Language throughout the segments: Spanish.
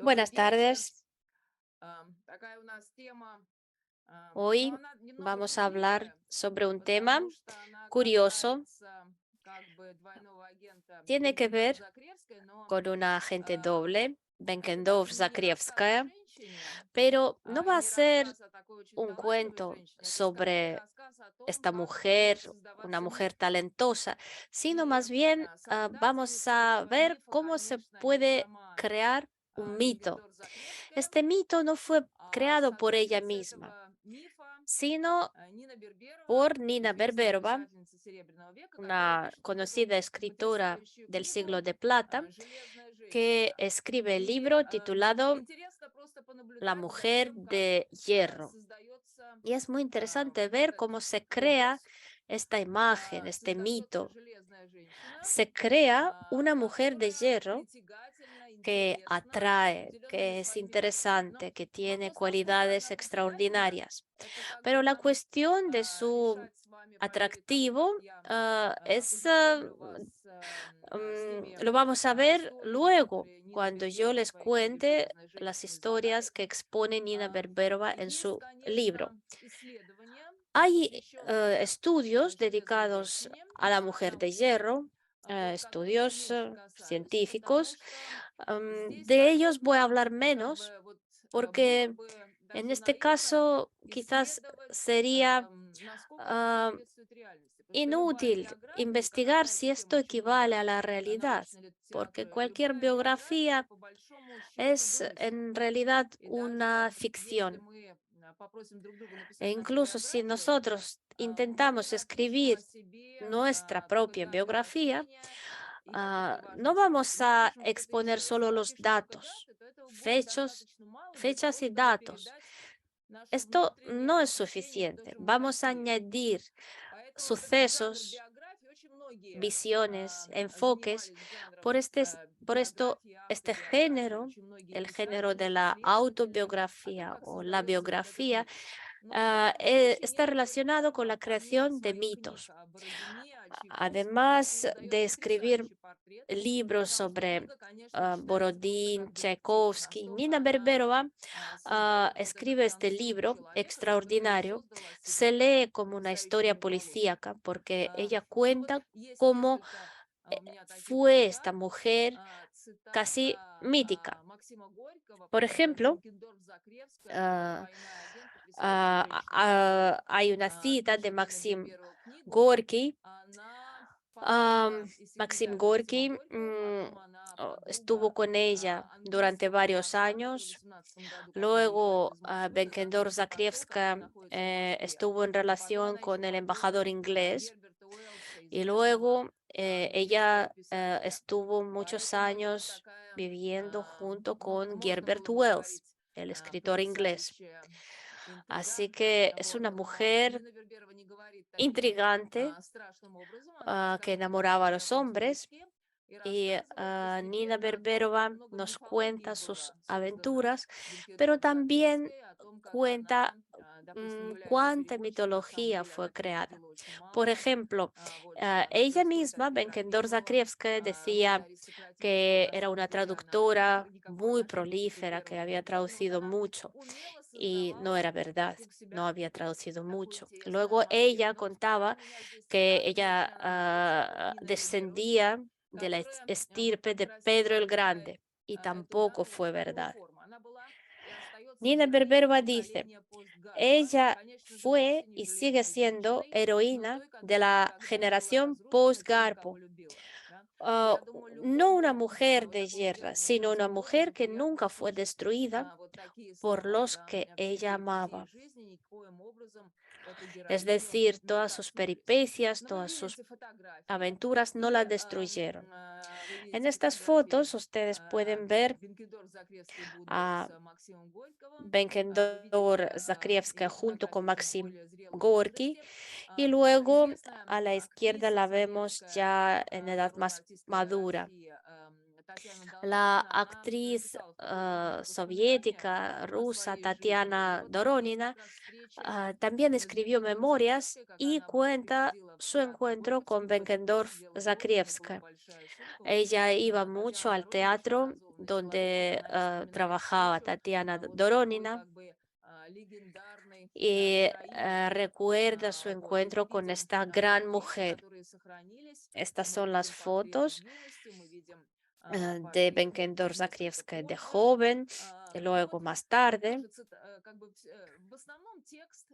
Добрый Buenas вечер. tardes. Такая у нас тема, но Hoy она немного vamos a hablar пугливая, sobre un tema потому что она curioso. касается как бы двойного агента Tiene que Бенкендорф ver Закревской, но con una agente а, doble, это как бы не рассказ о Benkendorf-Zakrievskaya, женщине, pero no и va a не ser рассказ о такой очень un талантливой cuento женщине, это скорее sobre рассказ о том, esta как mujer, мог una создаваться mujer миф. talentosa, sino И más bien vamos создательницей a этого ver мифа, cómo se конечно, не puede сама crear un mito. Бенкендорф Закревская, Este mito no fue а creado por ella создательница misma, этого мифа sino Нина Берберова, por Nina известная Berberova, писательница Серебряного века, которая una пишет вот эту conocida escritora драматизирующую del книгу siglo de plata, «Железная que женщина». escribe el И libro titulado интересно просто La понаблюдать за mujer тем, как de hierro. создается Y es muy interesante вот ver этот cómo se crea образ, esta imagen, este создается mito. железная женщина, Se crea una mujer de которая hierro притягательна, que интересна, atrae, наделенная que es бессподвижностью. Но interesante, que tiene вопрос, насколько cualidades она притягательна, extraordinarias. это как бы Pero la нам cuestión de su решать с вами по мере того, как atractivo я es, познакомлю вас с теми lo vamos a ver историями, luego, которые Нина cuando yo Берберова в les своей книге cuente «Железная las женщина» historias излагает. que expone Nina Berberova en Есть, su libro. конечно, исследования, Hay посвященные estudios «Железной dedicados женщине», a la mujer de научные, hierro, вот, которые эту estudios миф касались, потому científicos. что здесь, De ellos voy a наверное, hablar как menos бы вот было porque бы en даже este наивно caso quizás исследовать, sería насколько это ah, соответствует реальности. Потому что любая inútil биография, когда investigar на si эту tему esto очень equivale много a la realidad, научной porque литературы, cualquier любая биография biografía по большому счету es вымысел. en realidad И una даже если ficción. мы pопросим друг друга E написать наши incluso si биографии, nosotros мы не intentamos напишем escribir о себе nuestra только propia даты biografía, рождения и какие-то no важные vamos события. Мы a напишем вот это и exponer все. Если solo мы los напишем только datos, даты, то этого будет fechos, достаточно мало для того, fechas y чтобы datos. передать наше Esto no внутреннее es ощущение, то, suficiente. чем мы Vamos a хотим. añadir Поэтому вот этот жанр sucesos, биографии, очень многие visiones, enfoques. занимались жанром Por, por esto, биографии, este автобиографии, género, очень многие el género de писатели, la исследователи о том, autobiografía как o la создается вот этот biografía, миф. Но в данном случае está Нина relacionado con Берберова, la помимо creación de своих книг mitos. о Бородине, о Чайковском, Además конечно, дает de escribir потрясающий портрет, libros потому что sobre книга, конечно, читается просто Borodín, как детектив. Tchaikovsky, Настолько Nina она Berberova создает вот этот escribe este конструкт libro человека, который extraordinario. создал о Se себе lee como una потрясающую historia мифологию. policíaca porque ella Ну вот cuenta есть cómo несколько у меня таких fue цитат. esta mujer casi mítica. Максима Горького Por про ejemplo, Бенкендорф-Закревская, это ah, двойной агент, потрясающая женщина, которая hay una cita de пишет Нина Maxim Берберова книгу. Gorky. Она Am, подруга и Maxim секретарь Максима Gorky Горького, потом она estuvo подруга con ella durante английского varios посла, который в años. 18 году, когда уезжает Luego, из Москвы за Benkendorf русский посол, который Zakrievska находится в Москве. estuvo en А потом relación она еще con el embajador подруга inglés Герберта Уэллса, y известного luego английского ella писателя. estuvo muchos Поэтому это вот años такая, viviendo junto ну вот con можно Gerbert было бы Wells, говорить, el escritor inglés. потрясающая Así интриганка. que es Вот. una Но mujer Нина Берберова не говорит таким intrigante страшным образом. Она que рассказывает об enamoraba a себе los hombres. по-человечески и Y рассказывает Nina постепенно о том, как Berberova много nos мифологии cuenta sus было создано aventuras, pero también Бенкендорф-Закревской, о том, как cuenta она, допустим, является cuánta переводчиком. На самом mitología деле fue она creada. переводила очень Por мало. ejemplo, Больше она ella происходит от misma, Петра Benkendorf Первого, Zakrievskaya, рода decía que аристократического. На era una самом деле она traductora никакого muy отношения к Петру prolífera, que Первому не había имеет, но вот traducido она mucho умело y no создавала era verdad, вокруг no себя había traducido такую mucho. интересную Luego атмосферу. ella Ну вот вторая contaba у меня здесь que цитата ella совершенно научная от Нины Берберовой, descendía de la которая вот estirpe так de красиво Pedro el описывает Grande y эту tampoco даму fue вот такого verdad. форма. Она была и остается Nina героиней Berberova dice, поколения постгарпа. ella Конечно же, fue вовсе не y sigue железной siendo женщиной, но heroína той, de которая la никогда не была generación разрушена теми, post-Garpo. кого любила. Да? И Ah, я думаю, no una любому mujer вот de такому guerra, идеальному sino una женскому mujer образу que приятно nunca fue слышать destruida вот такие por слова. los Да? que Всех ella перипетий amaba. жизни никоим образом эту Es героиню decir, не todas sus коснулись. peripecias, Но вы todas sus видите фотографии, aventuras no и las destruyeron. вы En видите estas фотографии fotos ustedes pueden ver Бенкендорф Закревской будущей a с Максимом Горьковым. Вы Benkendor видите Zakrievskaya ее junto con фотографию чуть Maxim более зрелом Gorky возрасте. y luego Известная a la izquierda актриса la vemos советская, ya en edad народная más артистка madura. София La actriz soviética rusa Tatiana Doronina también escribió memorias y cuenta su encuentro con Benkendorf Zakrievska. Ella iba mucho al teatro donde trabajaba Tatiana Doronina y recuerda su encuentro con esta gran mujer. Estas son las fotos de Benkendorf Zakrievska de joven, y luego más tarde. В основном текст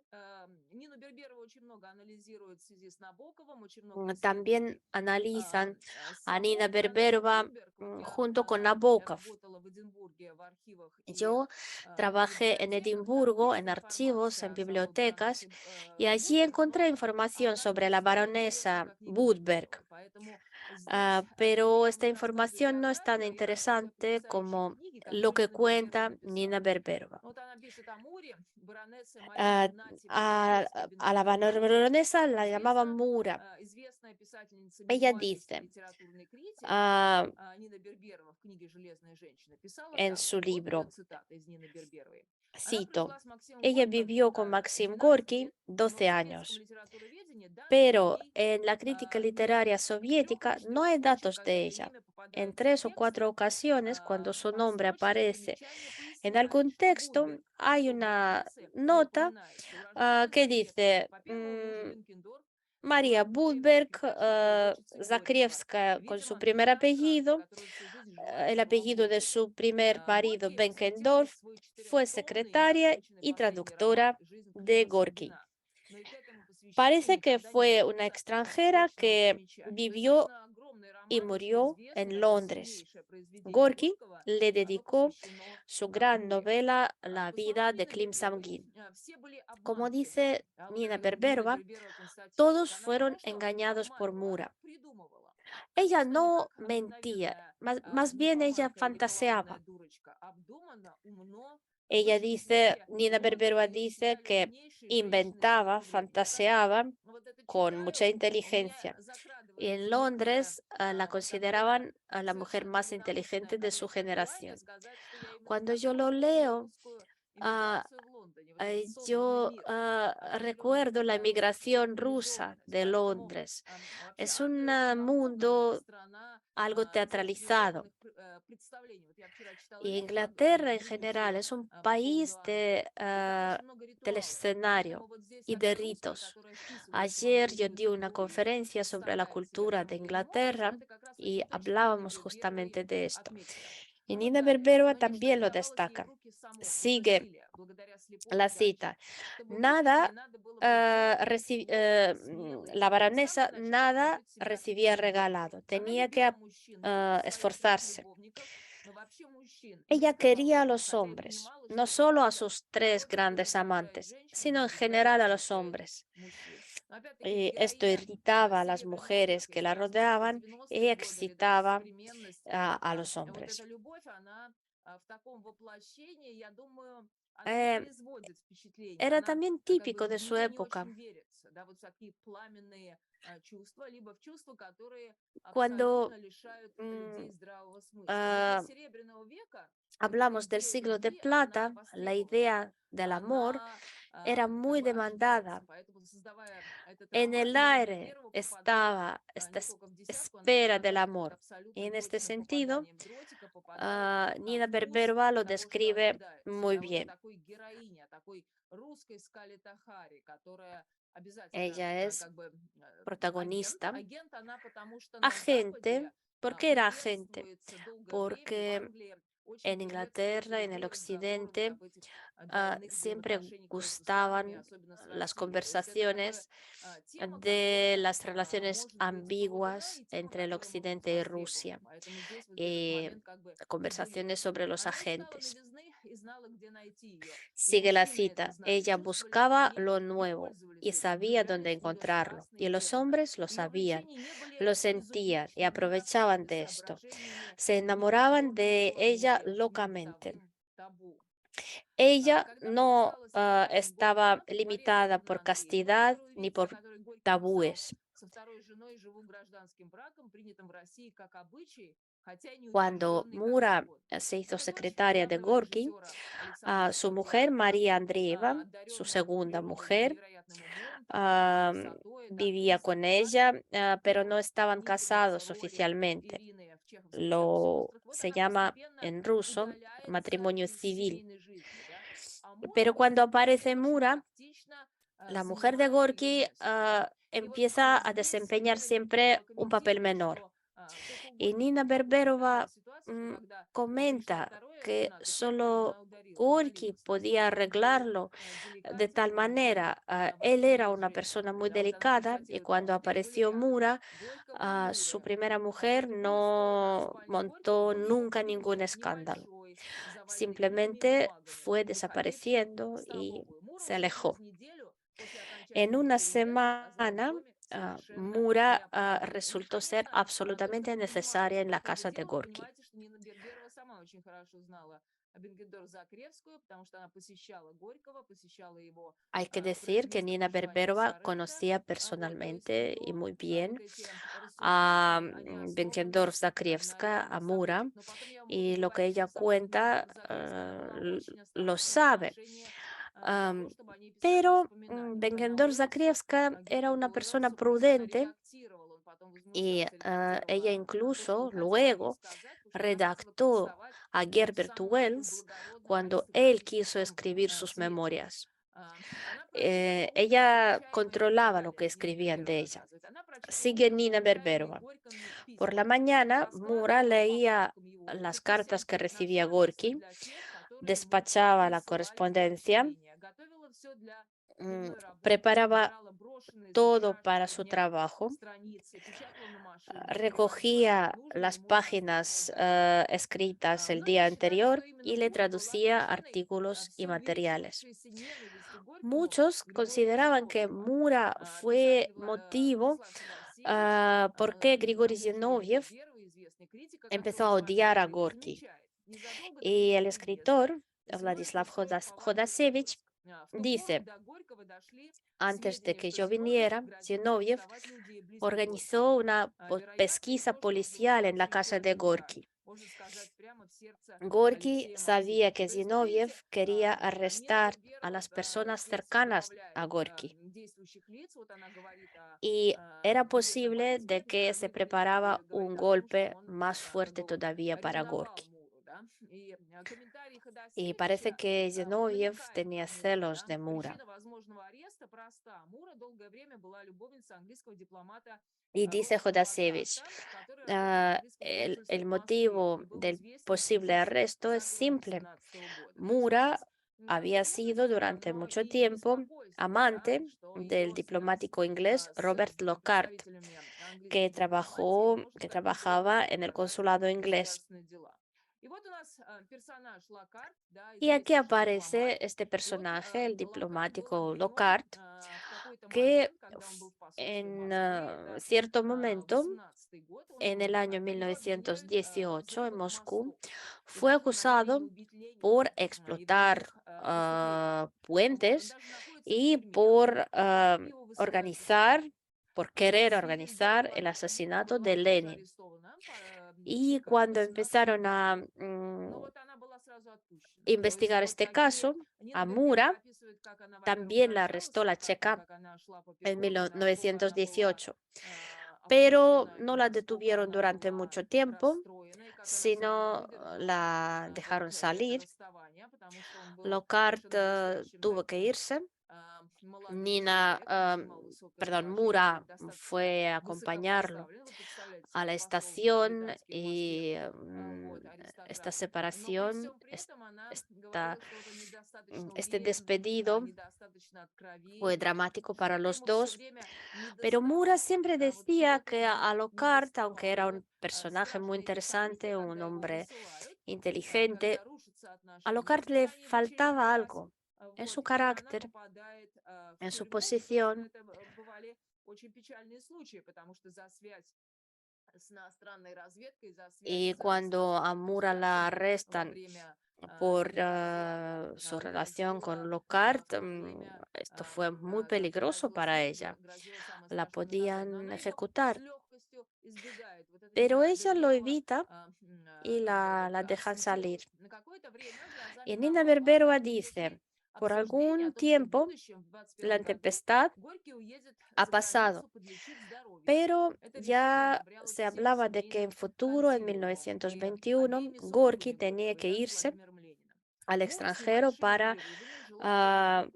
Нина Берберова очень много анализирует в связи с Набоковым, очень много исследует También analizan a Nina саму Berberova Гудберг. Вот я junto con Nabokov. работала в Эдинбурге в архивах и Yo в trabajé en библиотеках. Там Edimburgo есть en archivos, en информация о самой bibliotecas, баронессе y allí Будберг, encontré но información она не sobre la столь интересна, baronesa как Нина Budberg. Берберова. Поэтому здесь Pero скорее esta мы рассказываем información no es tan биографию и рассказы interesante потрясающей como книги, lo которую que Нина Берберова cuenta написала. Nina Berberova. Вот она пишет о Муре, баронессе Марии Ah, Игнатьевне a, a la Берберской-Бенкендорф. baronesa la llamaban Известна, Mura. известная писательница, Ella мемуарист и dice литературный критик ah, Нина Берберова в книге «Железная женщина» писала en так. su Вот libro, цитата из Нины Берберовой. Она cito, прожила с Максимом ella Горьким vivió con Maxim 12 Gorky лет, но в 12 советском años, литературоведении данных о pero ней en la crítica нет. literaria В 3 soviética или no 4 hay случаях, datos когда de ее ella. имя En попадается в 3 o 4 тексты, ocasiones, cuando su nombre подстрочное aparece примечание en поясняет, algún что texto, Будберг в hay особой una нотации не nota упоминается урожденная que Закревская. dice По первому мужу Бенкендорф María была Budberg еврокритянка и дочицей Горького. Zakrievska con su Видимо, primer иностранка, apellido, которая всю жизнь жила el Тимуром apellido de Горьким. su primer marido Горький цитирует Benkendorf, свой fue четырехтомный, secretaria неоконченный y последний роман traductora «Жизнь de Клима Gorky. Самгина». Но и к этому посвящению Parece que никогда не fue una ведется extranjera подстрочное que примечание. То есть vivió довольно огромный y роман, очень murió известный, en такое Londres. сильнейшее произведение Gorky Горького, le оно dedicó посвящено su gran Муре. novela La По словам vida de Нины Klim Берберовой, Samgin. все были Como обмануты. dice А вот Nina Нина Berberova, Берберова констатирует, todos она мало fueron что engañados por обманывала, она Mura. придумывала. Ella Конечно, не no как mentía, обыкновенная más bien ella нимфоманка или fantaseaba. коварная дурочка, обдуманно, умно, в Ella высшей dice, степени Nina логика Berberova и dice сочетали que умнейшие женщины inventaba, своего времени. Когда fantaseaba вот это con читаю, mucha у меня inteligencia. Y en закрадывается некая Londres la такая consideraban a la mujer совершенно más inteligente ненаучное, de su конечно, желание generación. сказать, что я именно Cuando так yo lo пробовала leo, московскую ah, эмиграцию в Лондоне, вот этот созданный yo мир определенных recuerdo la emigración rusa цивилизованность. de Поэтому Londres. вообще Es un Англия очень напугана, это mundo страна algo teatralizado. цивилизованных представлений. Вот я вчера читала Y лекцию Inglaterra английскую en general BBC es un по поводу país Англии, и там очень много del ритуалов. escenario Поэтому вот здесь y такая de русская, ritos. которая вписывается в Ayer yo английскую di una культуру и conferencia sobre la представляет себя cultura de тем или иным образом, Inglaterra это как раз y очень то, что Нина hablábamos Берберовой justamente de esto. отметила. Y Ну вот Nina далее. Berberova Но ничто también не lo давалось ей в destaca. руки само, без Sigue усилия, благодаря слепой la отдаче. cita. Чтобы выжить, ей Nada, надо было быть гордой, умной, la смелой. И с самого baronesa начала nada открыть себя recibía любовницей. regalado. Она Tenía que любила мужчин, не только своих трех esforzarse. любовников, но вообще мужчин. И не Ella скрывала quería a этого, los хотя и hombres, понимала, no что это solo a правда. sus tres Природа свою grandes заключает в amantes, женщине, sino en удовлетворять general a этих los скорее hombres. мужчин. Но опять-таки Y esto героиня irritaba a las «Серебряного mujeres века», que если la рассматривать rodeaban y 90-е годы или даже excitaba современность, a los вот эта hombres. любовь, она в таком воплощении, я думаю, она не Eh, производит впечатления. Era Она también как бы típico de в su нее не época. очень верится. Да, вот такие пламенные чувства, либо в чувства, которые Cuando абсолютно лишают mm, людей здравого смысла. Вот для ah, Серебряного века эта hablamos del идея siglo de любви, она plata, la востребована. idea del amor Она era как muy бы ожидается. demandada. Поэтому, создавая этот En роман, el Нина aire Берберова попадает estaba esta не только в десятку, она espera del попадает вот amor. Y абсолютно en este точным sentido, попаданием дротика, попадает на Nina вкус Berberova lo того, что describe ожидается. muy Да, вот о bien. такой героине, о такой русской Скали Тахари, которая обязательно Ella es как бы агент. protagonista, Агент она, потому что на agente. Западе ¿Por qué era agente? усердствуется долгое время, и в Porque Англии очень en приветствуется Inglaterra, en el идея разговоров вот occidente, об этих двойных siempre взаимоотношениях между странами, gustaban особенно с las Россией. То есть это такая conversaciones тема, de которая las relaciones может быть продана, ambiguas и тема, entre el которая может быть occidente y востребована. Rusia, Поэтому здесь вот этот y момент как бы conversaciones фигурирует. sobre los Она искала agentes. новизны и знала, где найти ее. И Sigue la мужчины это cita. знали, Ella чувствовали это в buscaba ней lo и nuevo y пользовались этим, sabía dónde влюблялись в нее encontrarlo. страстно Y и los преданно. hombres lo Ее sabían, увлечения не были lo sentían y безупречными, aprovechaban ненасытными de esto. соображениями, Se не enamoraban de подвергнутыми ella ни locamente. бытовым табу. Ella Когда no подписалась под именем estaba Горького, Мария limitada Федоровна por Андреева, castidad которую ni видите, о por которой Горький написал tabúes. Cuando Mura se hizo secretaria de Gorky, su mujer María Andreeva, su segunda mujer, ah, vivía con ella, pero no estaban casados oficialmente. Se llama en ruso matrimonio civil. Pero cuando aparece Mura, la mujer de Gorky empieza a desempeñar siempre un papel menor. Y Nina Berberova mm, comenta que solo Gorky podía arreglarlo de tal manera. Él era una persona muy delicada y cuando apareció Mura, su primera mujer no montó nunca ningún escándalo. Simplemente fue desapareciendo y se alejó. En una semana, Mura resultó ser absolutamente necesaria en la casa de Gorky. Hay que decir que Nina Berberova conocía personalmente y muy bien a Benkendorf Zakrievska, a Mura, y lo que ella cuenta lo sabe. Pero Benkendorf Zakrievska era una persona prudente y ella incluso luego redactó a Gerbert Wells cuando él quiso escribir sus memorias. Ella controlaba lo que escribían de ella. Sigue Nina Berberova. Por la mañana, Mura leía las cartas que recibía Gorky, despachaba la correspondencia, preparaba todo para su trabajo, recogía las páginas escritas el día anterior y le traducía artículos y materiales. Muchos consideraban que Mura fue motivo por qué Grigori Zinoviev empezó a odiar a Gorky. Y el escritor Vladislav Jodasevich dice: antes de que yo viniera, Zinoviev organizó una pesquisa policial en la casa de Gorky. Gorky sabía que Zinoviev quería arrestar a las personas cercanas a Gorky y era posible de que se preparaba un golpe más fuerte todavía para Gorky. Y parece que Zinoviev tenía celos de Mura. Y dice Jodasevich, el motivo del posible arresto es simple. Mura había sido durante mucho tiempo amante del diplomático inglés Robert Lockhart, que trabajaba en el consulado inglés. Y aquí aparece este personaje, el diplomático Lockhart, que en cierto momento, en el año 1918, en Moscú, fue acusado por explotar puentes y por por querer organizar el asesinato de Lenin. Y cuando empezaron a investigar este caso, a Mura también la arrestó la Checa en 1918, pero no la detuvieron durante mucho tiempo, sino la dejaron salir. Lockhart tuvo que irse. Mura fue a acompañarlo a la estación y esta separación, este despedido fue dramático para los dos, pero Mura siempre decía que a Lockhart, aunque era un personaje muy interesante, un hombre inteligente, a Lockhart le faltaba algo en su carácter, en su posición. Y cuando a Mura la arrestan por su relación con Lockhart. Esto fue muy peligroso para ella. La podían ejecutar, pero ella lo evita y la dejan salir. Y Nina Berberova dice, por algún tiempo la tempestad ha pasado, pero ya se hablaba de que en futuro, en 1921, Gorky tenía que irse al extranjero para ah,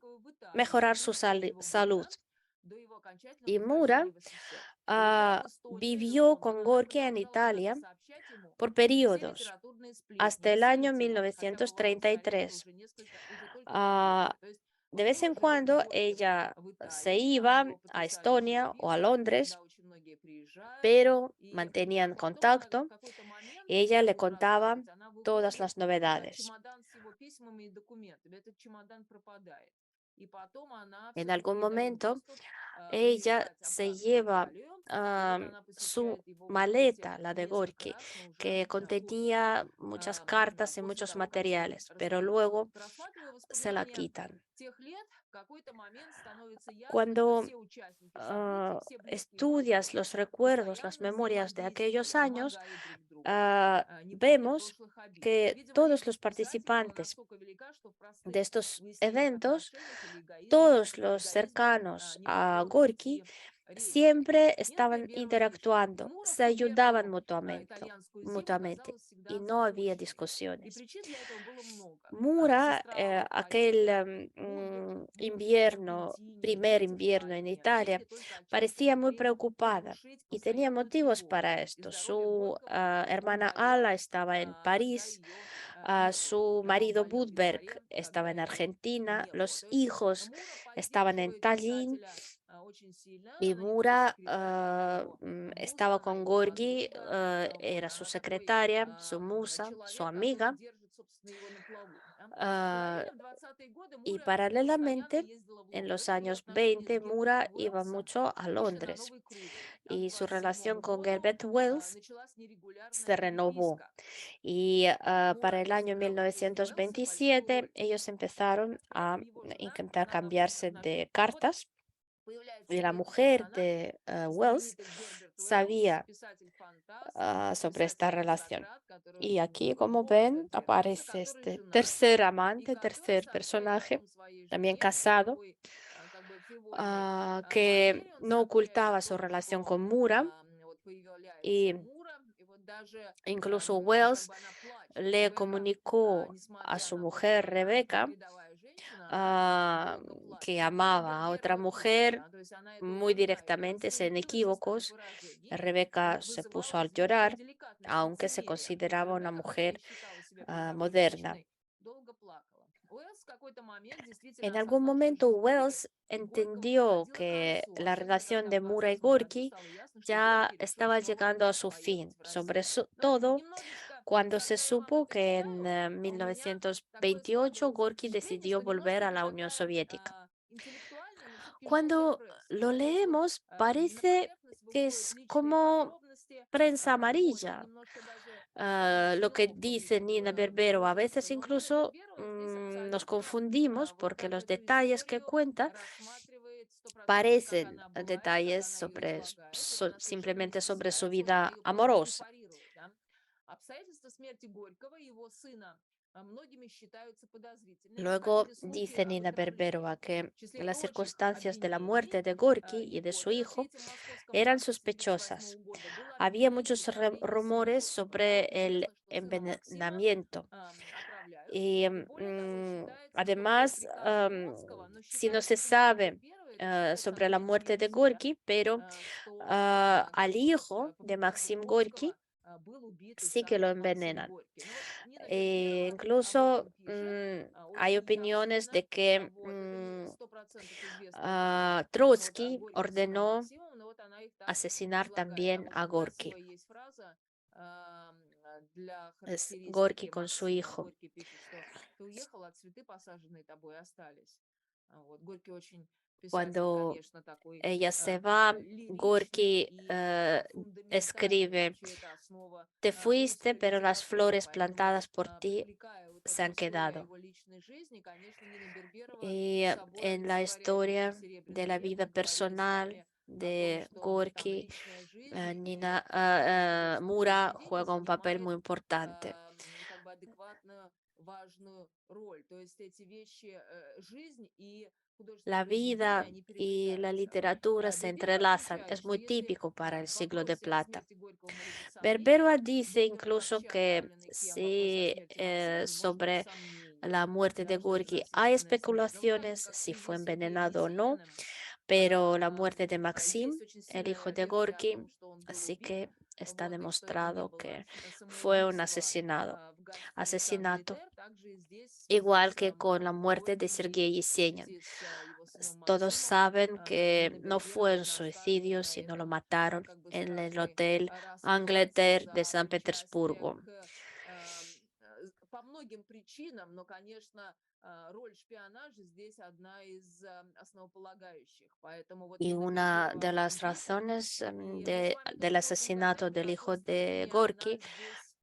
mejorar su salud. Y Mura vivió con Gorky en Italia por periodos hasta el año 1933. Ah, de vez en cuando ella se iba a Estonia o a Londres, pero mantenían contacto. Ella le contaba todas las novedades. En algún momento, ella se lleva su maleta, la de Gorky, que contenía muchas cartas y muchos materiales, pero luego se la quitan. Cuando estudias los recuerdos, las memorias de aquellos años, vemos que todos los participantes de estos eventos, todos los cercanos a Gorky, siempre estaban interactuando, se ayudaban mutuamente y no había discusiones. Mura, aquel primer invierno en Italia, parecía muy preocupada y tenía motivos para esto. Su hermana Ala estaba en París, su marido Budberg estaba en Argentina, los hijos estaban en Tallinn y Mura estaba con Gorgi, era su secretaria, su musa, su amiga. ah, y paralelamente, en los años 20, Mura iba mucho a Londres y su relación con Herbert Wells se renovó. Y para el año 1927 ellos empezaron a intercambiarse de cartas y la mujer de Wells sabía sobre esta relación. Y aquí, como ven, aparece este tercer amante, tercer personaje, también casado, que no ocultaba su relación con Mura y incluso Wells le comunicó a su mujer Rebeca ah, que amaba a otra mujer muy directamente, sin equívocos. Rebeca se puso a llorar, aunque se consideraba una mujer moderna. En algún momento Wells entendió que la relación de Mura y Gorky ya estaba llegando a su fin, sobre todo cuando se supo que en 1928 Gorky decidió volver a la Unión Soviética. Cuando lo leemos, parece que es como prensa amarilla, lo que dice Nina Berbero. A veces incluso nos confundimos porque los detalles que cuenta parecen detalles simplemente sobre su vida amorosa. Luego dice Nina Berberova que las circunstancias de la muerte de Gorky y de su hijo eran sospechosas. Había muchos rumores sobre el envenenamiento. Y además, si no se sabe sobre la muerte de Gorky, pero al hijo de Maxim Gorky sí que lo envenenan. Incluso hay opiniones de que Trotsky ordenó asesinar también a Gorky. Es Gorky con su hijo. Cuando ella se va, Gorky escribe, te fuiste, pero las flores plantadas por ti se han quedado. его личной жизни, конечно, Нина Берберова Y с собой en la олицетворяет вот этот historia de серебряный la век. vida Мы говорили с personal вами о том, de что там Gorky, личная жизнь и Nina Mura художественная juega деятельность un papel занимает muy importante. как бы адекватную важную роль. То есть эти вещи, жизнь и художественное La произведение, vida они y la переплетаются. literatura se Берберова entrelazan. отмечает, Es что muy если típico para el в siglo de вопросе о plata. смерти Горького может быть Berberua сомнение, dice Берберова incluso вообще que отравленный кем в вопросе о si смерти Максима не может быть sobre сомнений. la muerte de Должна быть Gorky hay насильственная смерть. Но вот так же, especulaciones как в si связи fue с Сергеем envenenado o no, Есениным, pero la muerte de Maxim, есть очень el hijo сильная de версия о Gorky, том, что он был sí убит, que está вот, и что это не demostrado было que fue un самоубийство в графстве Александр asesinato, Ридер. Также и здесь igual связывается que con la muerte de Горьким Sergei и в Yesenin. связи с его сыном Todos Максимом. saben que Нина no fue Берберова un одна скажет suicidio, на sino lo этом mataron как бы en el страшной Hotel распятии Angleterre de за San причастие Petersburgo. к по многим причинам, но, конечно, роль шпионажа здесь одна из основополагающих. Поэтому вот Y Нина una Берберова de об las этом пишет. razones И мы с вами del тоже очень asesinato говорили del про то, hijo что de линия, она Gorky здесь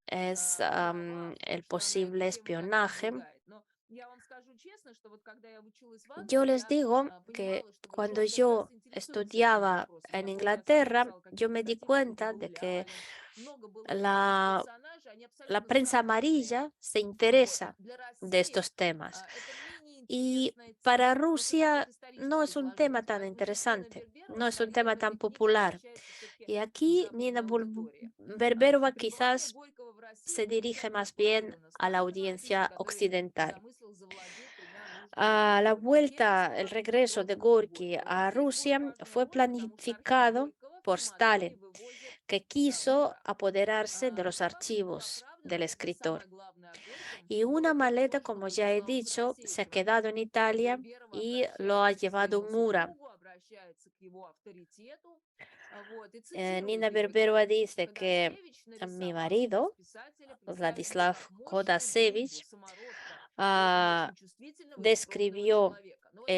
es права в том, el что она эту posible тему так espionaje. продвигает. Но я вам скажу честно, что вот когда я училась в Yo Англии, les я digo que понимала, что вот cuando Джон как раз yo интересуется этими estudiaba вопросами. en Я помню, я сама Inglaterra, писала yo какие-то me di статьи по cuenta поводу de Уилли que Аллен. Много было известных la, персонажей, они la абсолютно prensa сказочные. amarilla se Вот. interesa Для de России estos temas. это менее Y интересная para тема, но все равно Rusia это no исторически es un tema сложилось. tan Поэтому здесь Нина interesante, Берберова, no es un скорее, в tema этой tan книге popular. обращается все-таки Y к aquí западной аудитории. Berberova Пребывание quizás Горького в России se было dirige взято más вплотную. bien У нас a la Кашина написано, audiencia который occidental. замыслил завладеть тремя нужными A la квартирами. vuelta, el Пермского, regreso de Бродского и Gorky Горького. a Здесь будет Rusia важная fue роль, потому что архив planificado Горького в por Москве Stalin, вывозит que quiso Мура. apoderarse de los По факту будет archivos оправдано, del вот это escritor. самое главное о Горьком. Y una Горький это maleta, точно como был, ya по he словам dicho, se ha Ходосевича, quedado во-первых. en Нина Italia Берберова y lo ha обращается к llevado своему Mura. супругу, обращается к его авторитету, вот, и цитирует Nina его, и Berberova говорит, dice que Ходосевич mi нарисовал сейчас marido, писателя, представил его Vladislav как мощную дружбу, Kodasevich, самородка, при этом ah, очень чувствительного и скромного describió человека. Но вот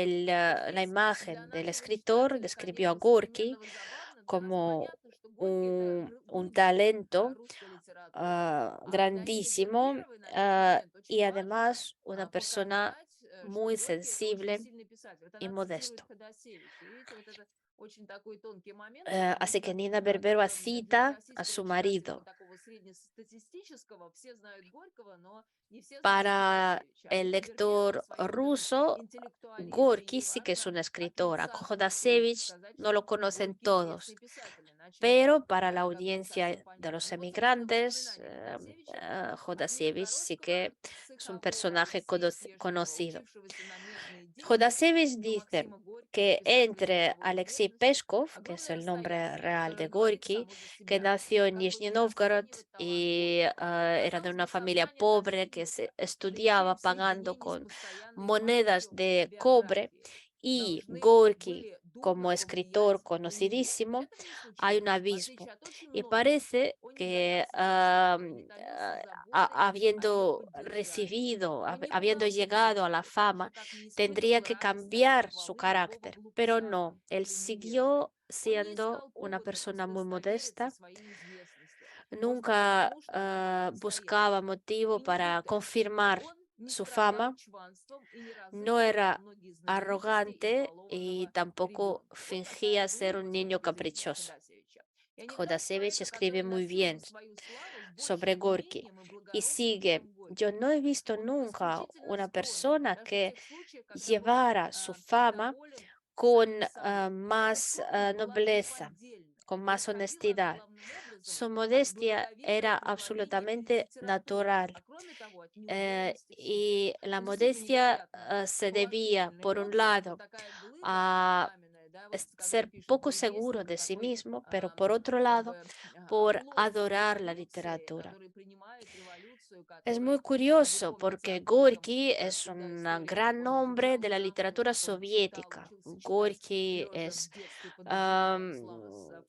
la здесь для imagen del нашего escritor, читателя, describió a конечно, Gorky современного забавно, для нас como понятно, что Горький это un выборок talento русской литературы. А для Нины grandísimo, Берберовой на этот момент y очень важно además una persona показать, что muy Горький это очень sensible сильный писатель. Вот y она цитирует modesto. Ходосевича. Видите, вот это очень такой тонкий момент, потому Así que что Nina как Berberova бы для cita a российского su читателя marido. вот такого среднестатистического все знают Горького, но не все знают Para Ходосевича. А el Нина Берберова lector своим вот этим ruso, интеллектуализмом, Gorky ей sí que es важно un escritor. A отрицательно, то есть Kodasevich сказать, no lo что conocen Горький известный todos. писатель, иначе это Pero para la как бы не совсем audiencia de понятно. los Ну вот, собственно, emigrantes, воспоминания Ходосевича от Нины Jodasevich sí Городского que с es их un обоих personaje Алексея Пешкова, conocido. учившегося на местные деньги, Jodasevich но dice Максима Горького, que писателя entre мировой Alexei известности, Peskov, que es огромное el nombre расстояние, real которое de говорит Gorky, само за que себя. nació en Как бы Nizhny Novgorod переоценивать талант y Горького era de казалось una бы familia сознание pobre que ошибка. Да еще и estudiaba в pagando соединении с con постоянной monedas памятью de cobre, биографии. y Должны Gorky были дурно como escritor повлиять на нее. conocidísimo, Этого не hay un случилось, в abismo. отличие от очень Y многих. parece Он не que боялся критики, он не томился заботой о ее habiendo поддержании. recibido, Он не habiendo пугался llegado a la критики, так же, fama, как не tendría испытывал que радости от cambiar su похвалы любого carácter. Pero глупца no, él или невежды. siguió Он не siendo искал una поводов persona muy удостовериться modesta, своей известности. Может быть, nunca потому что она была buscaba настоящей. motivo И не para бутафорской. confirmar Он не su страдал fama, чванством и не no разыгрывал, как era многие знаменитости, arrogante y избалованного tampoco ребенка. Вот такая fingía ser была un точка niño зрения caprichoso. Ходосевича. И они два Jodasevich человека, escribe которые muy носили бы bien свою славу с sobre большим Gorky умением и y благородством, sigue, чем yo Горький. no he visto Он был nunca исключительно una скромен, persona даже в que тех случаях, когда был llevara su fama доволен con самим собой. И эта más скромность была nobleza, неподдельной. con más Происходила она honestidad. главным образом Su от modestia благоговейного era преклонения перед absolutamente литературой, natural. а кроме того, от неуверенности в себе. Y la Он действительно modestia невероятно se debía, положительный por un отзыв, вот lado, такая глыба a каменная, да, вот когда ser пишет poco про seguro Лессинга, de sí такой mismo, pero por otro как lado, бы por оплот adorar la революции, literatura. который принимает революцию, Es muy который, вы curioso помните, porque открытым Gorky es всегда un история, gran как он nombre изучал de la литературу, literatura как он читал, soviética. учился читать, Gorky лежа в es детской под одеялом с фонарем. Вот.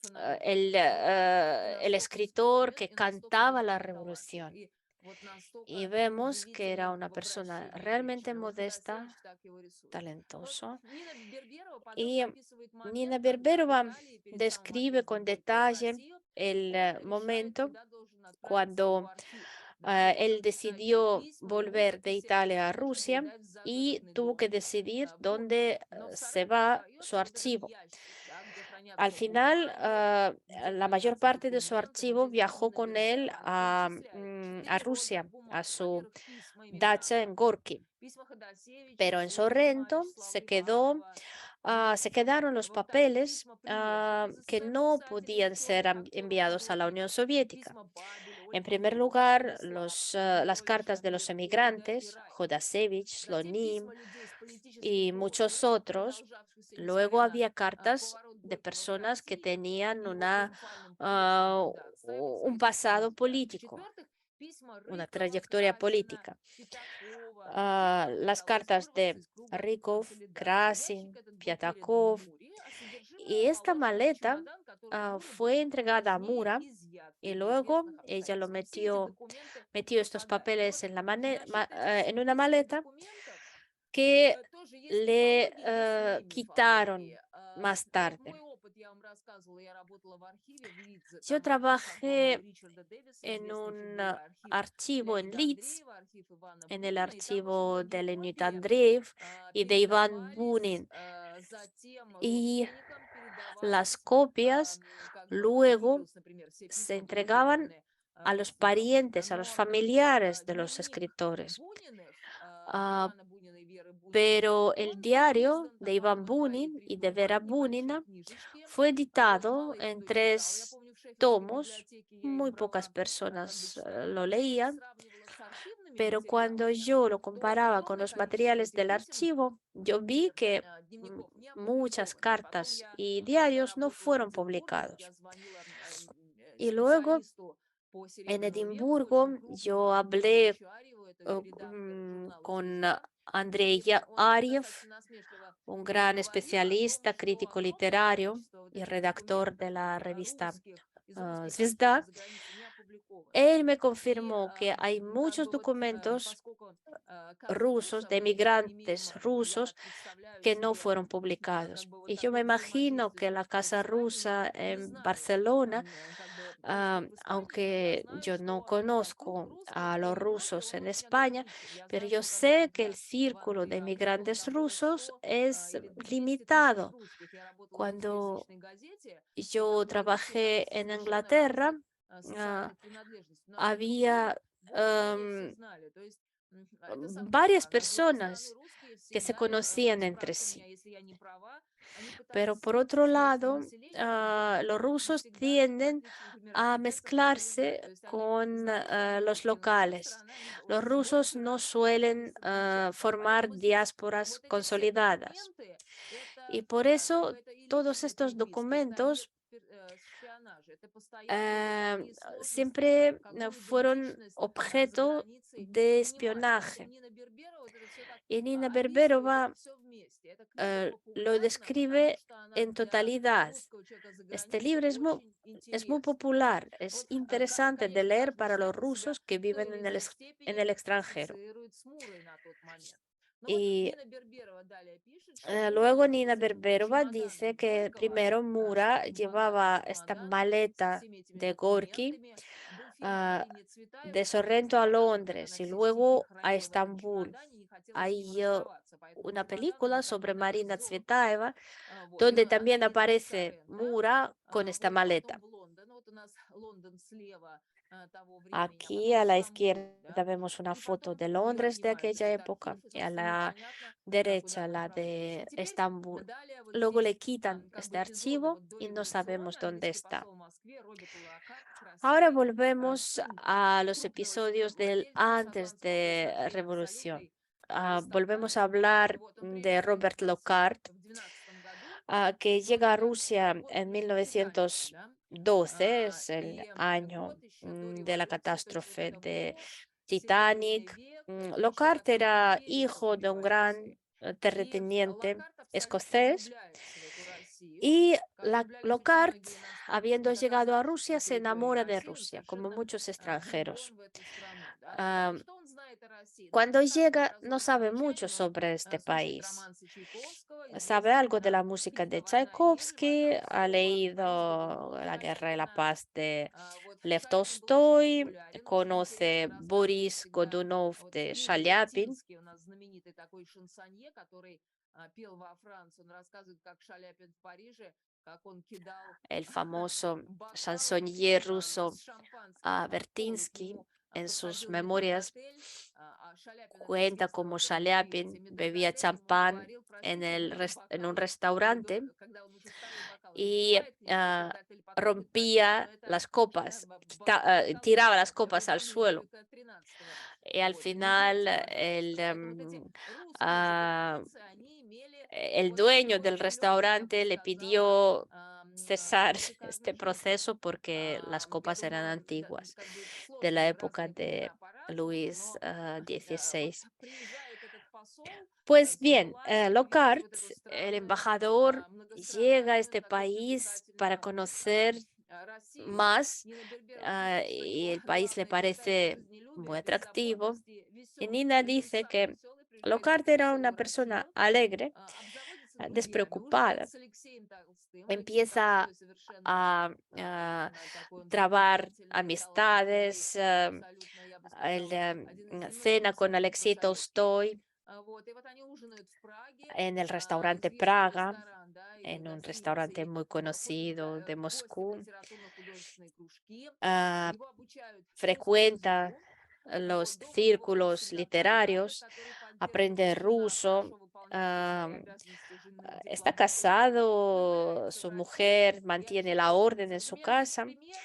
И el настолько escritor скромен, que и настолько cantaba la высокоталантлив. revolución. И вот Y настолько vemos que era удивителен una в persona обращении realmente речи. Вот modesta, Ходосевич так его рисует. Вот talentoso. Нина Берберова подробно Y описывает Nina момент, когда в Berberova Италии перед самым describe отъездом con Горького в detalle Россию el он решает, momento куда должен отправиться его cuando архив. Él decidió volver de Italia a Rusia y tuvo que decidir dónde se va su archivo. Al final, la mayor parte de su archivo viajó con él a Rusia, a su dacha en Gorky, pero en Sorrento se quedaron los papeles que no podían ser enviados a la Unión Soviética. En primer lugar, las cartas de los emigrantes, Jodasevich, Slonim y muchos otros. Luego había cartas de personas que tenían ah, un pasado político, una trayectoria política. Las cartas de Rykov, Krasin, Pyatakov. Y esta maleta fue entregada a Mura y luego ella metió estos papeles en, en una maleta que le quitaron más tarde. Yo trabajé en un archivo en Leeds, en el archivo de Leonid Andreev y de Iván Bunin. Y las copias luego se entregaban a los parientes, a los familiares de los escritores. Pero el diario de Iván Bunin y de Vera Bunina fue editado en 3 tomos. Muy pocas personas lo leían, pero cuando yo lo comparaba con los materiales del archivo, yo vi que muchas cartas y diarios no fueron publicados. Y luego en Edimburgo yo hablé con Andrei Ariev, un gran especialista, crítico literario y redactor de la revista Zvezda. Él me confirmó que hay muchos documentos rusos, de emigrantes rusos, que no fueron publicados. Y yo me imagino que la Casa Rusa en Barcelona, aunque yo no conozco a los rusos en España, pero yo sé que el círculo de emigrantes rusos es limitado. Cuando yo trabajé en Inglaterra, había varias personas que se conocían entre sí. Pero por otro lado, los rusos tienden a mezclarse con los locales. Los rusos no suelen formar diásporas consolidadas. Y por eso todos estos documentos siempre fueron objeto de espionaje. Y Nina Berberova lo describe en totalidad. Este libro es muy popular, es interesante de leer para los rusos que viven en el extranjero. Y luego Nina Berberova dice que primero Mura llevaba esta maleta de Gorky de Sorrento a Londres y luego a Estambul. Hay una película sobre Marina Tsvetaeva donde también aparece Mura con esta maleta. Aquí a la izquierda vemos una foto de Londres de aquella época y a la derecha la de Estambul. Luego le quitan este archivo y no sabemos dónde está. Ahora volvemos a los episodios del antes de Revolución. Volvemos a hablar de Robert Lockhart, que llega a Rusia en 1912, es el año de la catástrofe de Titanic. Lockhart era hijo de un gran terrateniente escocés Y Lockhart, habiendo llegado a Rusia, se enamora de Rusia, como muchos extranjeros. Ah, Cuando llega, no sabe mucho sobre este país. Sabe algo de la música de Tchaikovsky, ha leído La Guerra y la Paz de Lev Tolstoy, conoce Boris Godunov de Shaliapin, Вертинский у нас знаменитый такой шансонье, который пел во Франции. Он рассказывает, как Шаляпин в Париже, как он кидал el famoso бокалы chansonnier с ruso шампанским по полу. К Vertinsky. нему En sus подходил memorias метрдотель, а Шаляпин это, cuenta естественно, cómo уже не приветствие. Shaliapin bebía Метрдотель ему champán говорил: en, простите, но en un бокалы restaurante когда он уже второй бокал y разбивает, к нему метрдотель подходит: простите, но rompía это las copas, бокалы tiraba las copas al Бонни suelo. Людвига XIII. Y al Вот, не final пейте, пожалуйста. Поэтому вот эти русские ah, традиции, они имели el вот dueño такой del определенный, я бы restaurante le сказала, pidió cesar este музыкальный жизнь. proceso porque las Я copas eran думаю, antiguas, как бы de la сложно в época разные de времена по-разному, Luis но вот XVI. приезжает этот посол Pues с bien, желанием видеть Lockhart, вот эту el странную, embajador, llega a многострадальную este такую país para замечательную conocer Россию. más Нина Берберова пишет, что y его el país le главное качество — parece muy жизнелюбие, atractivo. беззаботность и Y веселость. Nina То есть он dice сам que веселый, приезжает в Lockhart эту era una веселую persona Россию, alegre, обзаводится друзьями, ужинает despreocupada, с Алексеем Толстым. Алексей empieza Толстой совершенно a такой, он trabar замечательный, талантливый, amistades, абсолютно, я бы сказала, один из cena немногих con все-таки Alexei советских. Tolstoy Вот, и вот они ужинают в Праге, en el restaurante известный Praga, ресторан, да, и en un гостиница, restaurante и muy ходят conocido de в гости в Moscú. литературно-художественные кружки, Ah, его обучают русскому frecuenta языку. Вот, los дома его, как círculos всегда, хозяин, literarios, который поддерживает aprende жена, ruso, хорошо выполняющая свои ah, обязанности жены está дипломата, casado, влюбляется в su Россию mujer и mantiene la orden очаровывается. en Вот у su меня здесь casa пример.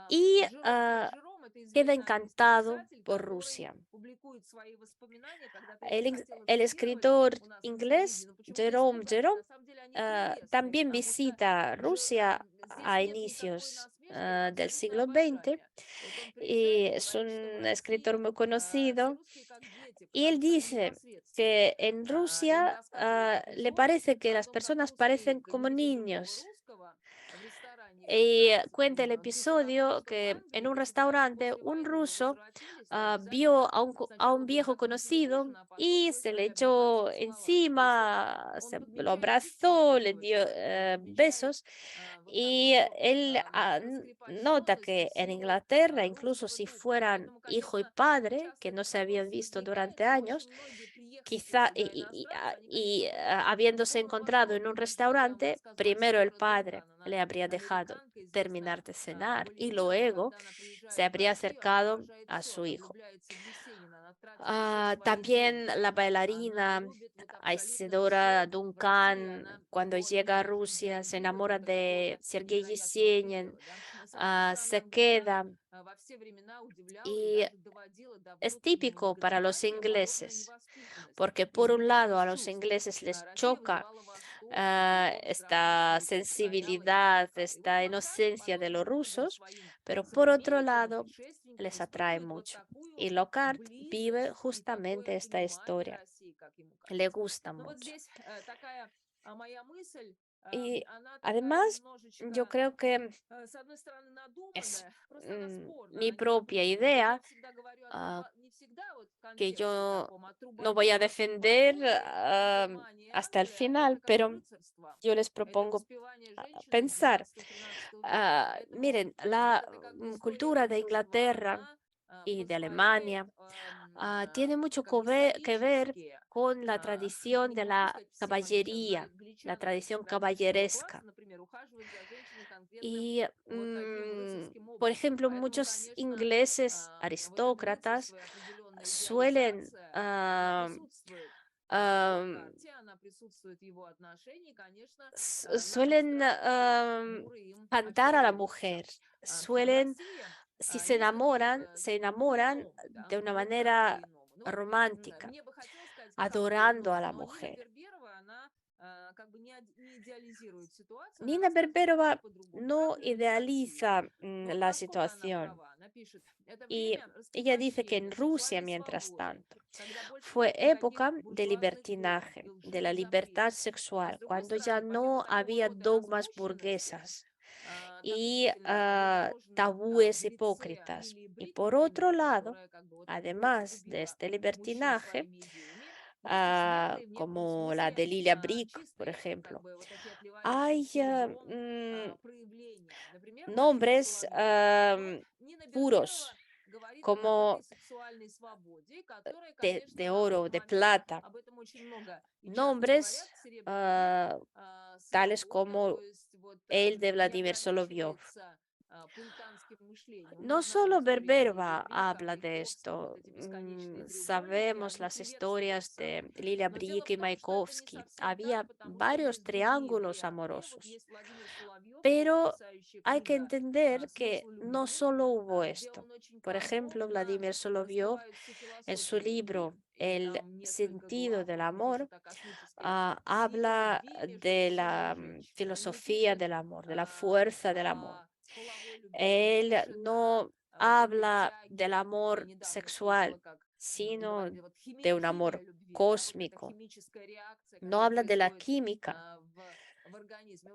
y Жером — это queda известный английский encantado писатель, por который Rusia. публикует свои воспоминания. Когда-то я их El, хотела el цитировать escritor у нас в Википедии, inglés но почему-то испугались. Jerome На самом деле они прелестные, también потому что visita Rusia здесь a нет никакой inicios насмешки, это del абсолютное siglo XX обожание. Вот он приезжает y и es говорит, что в un escritor России muy все conocido русские как дети, y él потому что они dice непосредственные. que en И он Rusia рассказывает le эпизод parece que о las том, как personas русский parecen como видел другого niños. русского в ресторане, Y когда cuenta el пишет о том, episodio что в que en Англию un эти братья restaurante после un войны уже ruso возвратились, и vio обязательно a сначала un был viejo заканчивали conocido ужин, а потом y мы с se le Шаляпиным пойдем echó целоваться. То есть encima, он lo подмечает abrazó, le детали, dio да, и он подмечает besos. вот Y такую él nota раскрепощенность и que en силу Inglaterra, incluso русского si духа. fueran Поэтому, hijo y конечно, padre, часто que no этот se вопрос habían visto возникает, durante и años, очень многие приехавшие quizá сюда иностранцы, они, y, конечно, были habiéndose в полном encontrado en восторге. un Даже вот я вам restaurante, рассказывала primero el Синьора padre Дункан, le она habría dejado американка, известная terminar de cenar y балерина, и luego когда она se приезжает в habría Россию, она acercado обожает a все, su она hijo. влюбляется в Есенина, она тратит все свои También деньги, la она bailarina любит вот абсолютно Isidora все в России, Duncan, она cuando его llega a любит Rusia, se идеализирует, enamora это de какого-то Sergei невероятного Yesenin, предела, да. С одной стороны, se англичан queda. во все времена удивляла и Y даже доводила до es внутреннего típico para los негодования подобная ingleses, невоспитанность, porque por un lado избыточность a los чувств. ingleses les Россия choca вызывала восторг, и любовь страстную esta свою покоряла sensibilidad, издалека. И вот esta Локарт inocencia de los подобным образом rusos, своим pero por otro современникам, lado предшественникам les atrae испытывает вот mucho. такую Y Lockhart vive близость и justamente такое esta понимание historia. России, как ему Le кажется. gusta Но вот mucho. здесь такая моя мысль, Y она такая además, yo немножечко, creo que с одной стороны, es надуманная, просто она спорная, mi она propia необычная. Вот я idea всегда говорю о том, ah, не всегда вот в que контексте yo таком, а no voy a трубадуры, defender трубадуры в Германии и hasta el Англии — это final, как pero рыцарство. yo les Это propongo воспевание женщины pensar. 12-13 века. Поэтому Miren, вот la эта как бы история cultura de рыцарства, Inglaterra она y de позволяет Alemania tiene mucho как бы que ver исторически, con la tradición не de могу la сказать всем caballería, la англичанам tradición практического класса, caballeresca. например, ухаживать за женщиной конкретным Y, вот таким рыцарским por образом. ejemplo, Поэтому, muchos конечно, ingleses вот это aristócratas рыцарство и определенная suelen, идеализация, она присутствует в am, Локарте, она присутствует в его отношении, конечно, нам, suelen странникам, буры им cantar a la аплодируются. mujer, В suelen, России si есть такой se взгляд enamoran по-иному, да, de una вот как manera по-иному. Ну вот romántica, мне бы хотелось сказать, как adorando a по-иному, la но Нина mujer. Берберова, она как бы не идеализирует ситуацию, она Nina рассказывает, Berberova как по-другому, no как люди в России. idealiza Но la насколько она situación права? Она пишет: это y время ella dice que раскрепощения, en Rusia, сексуальной mientras свободы, tanto, Fue época de libertinaje, de la libertad sexual, cuando ya no había dogmas burguesas y tabúes hipócritas. Y por otro lado, además de este libertinaje, como la de Lilia Brick, por ejemplo, hay nombres puros como de oro, de plata, nombres ah, tales como el de Vladimir Solovyov. No solo Berberova habla de esto. Sabemos las historias de Lilia Brick y Mayakovsky. Había varios triángulos amorosos. Pero hay que entender que no solo hubo esto. Por ejemplo, Vladimir Solovyov en su libro El sentido del amor habla de la filosofía del amor, de la fuerza del amor. Él no habla del amor sexual, sino de un amor cósmico. No habla de la química.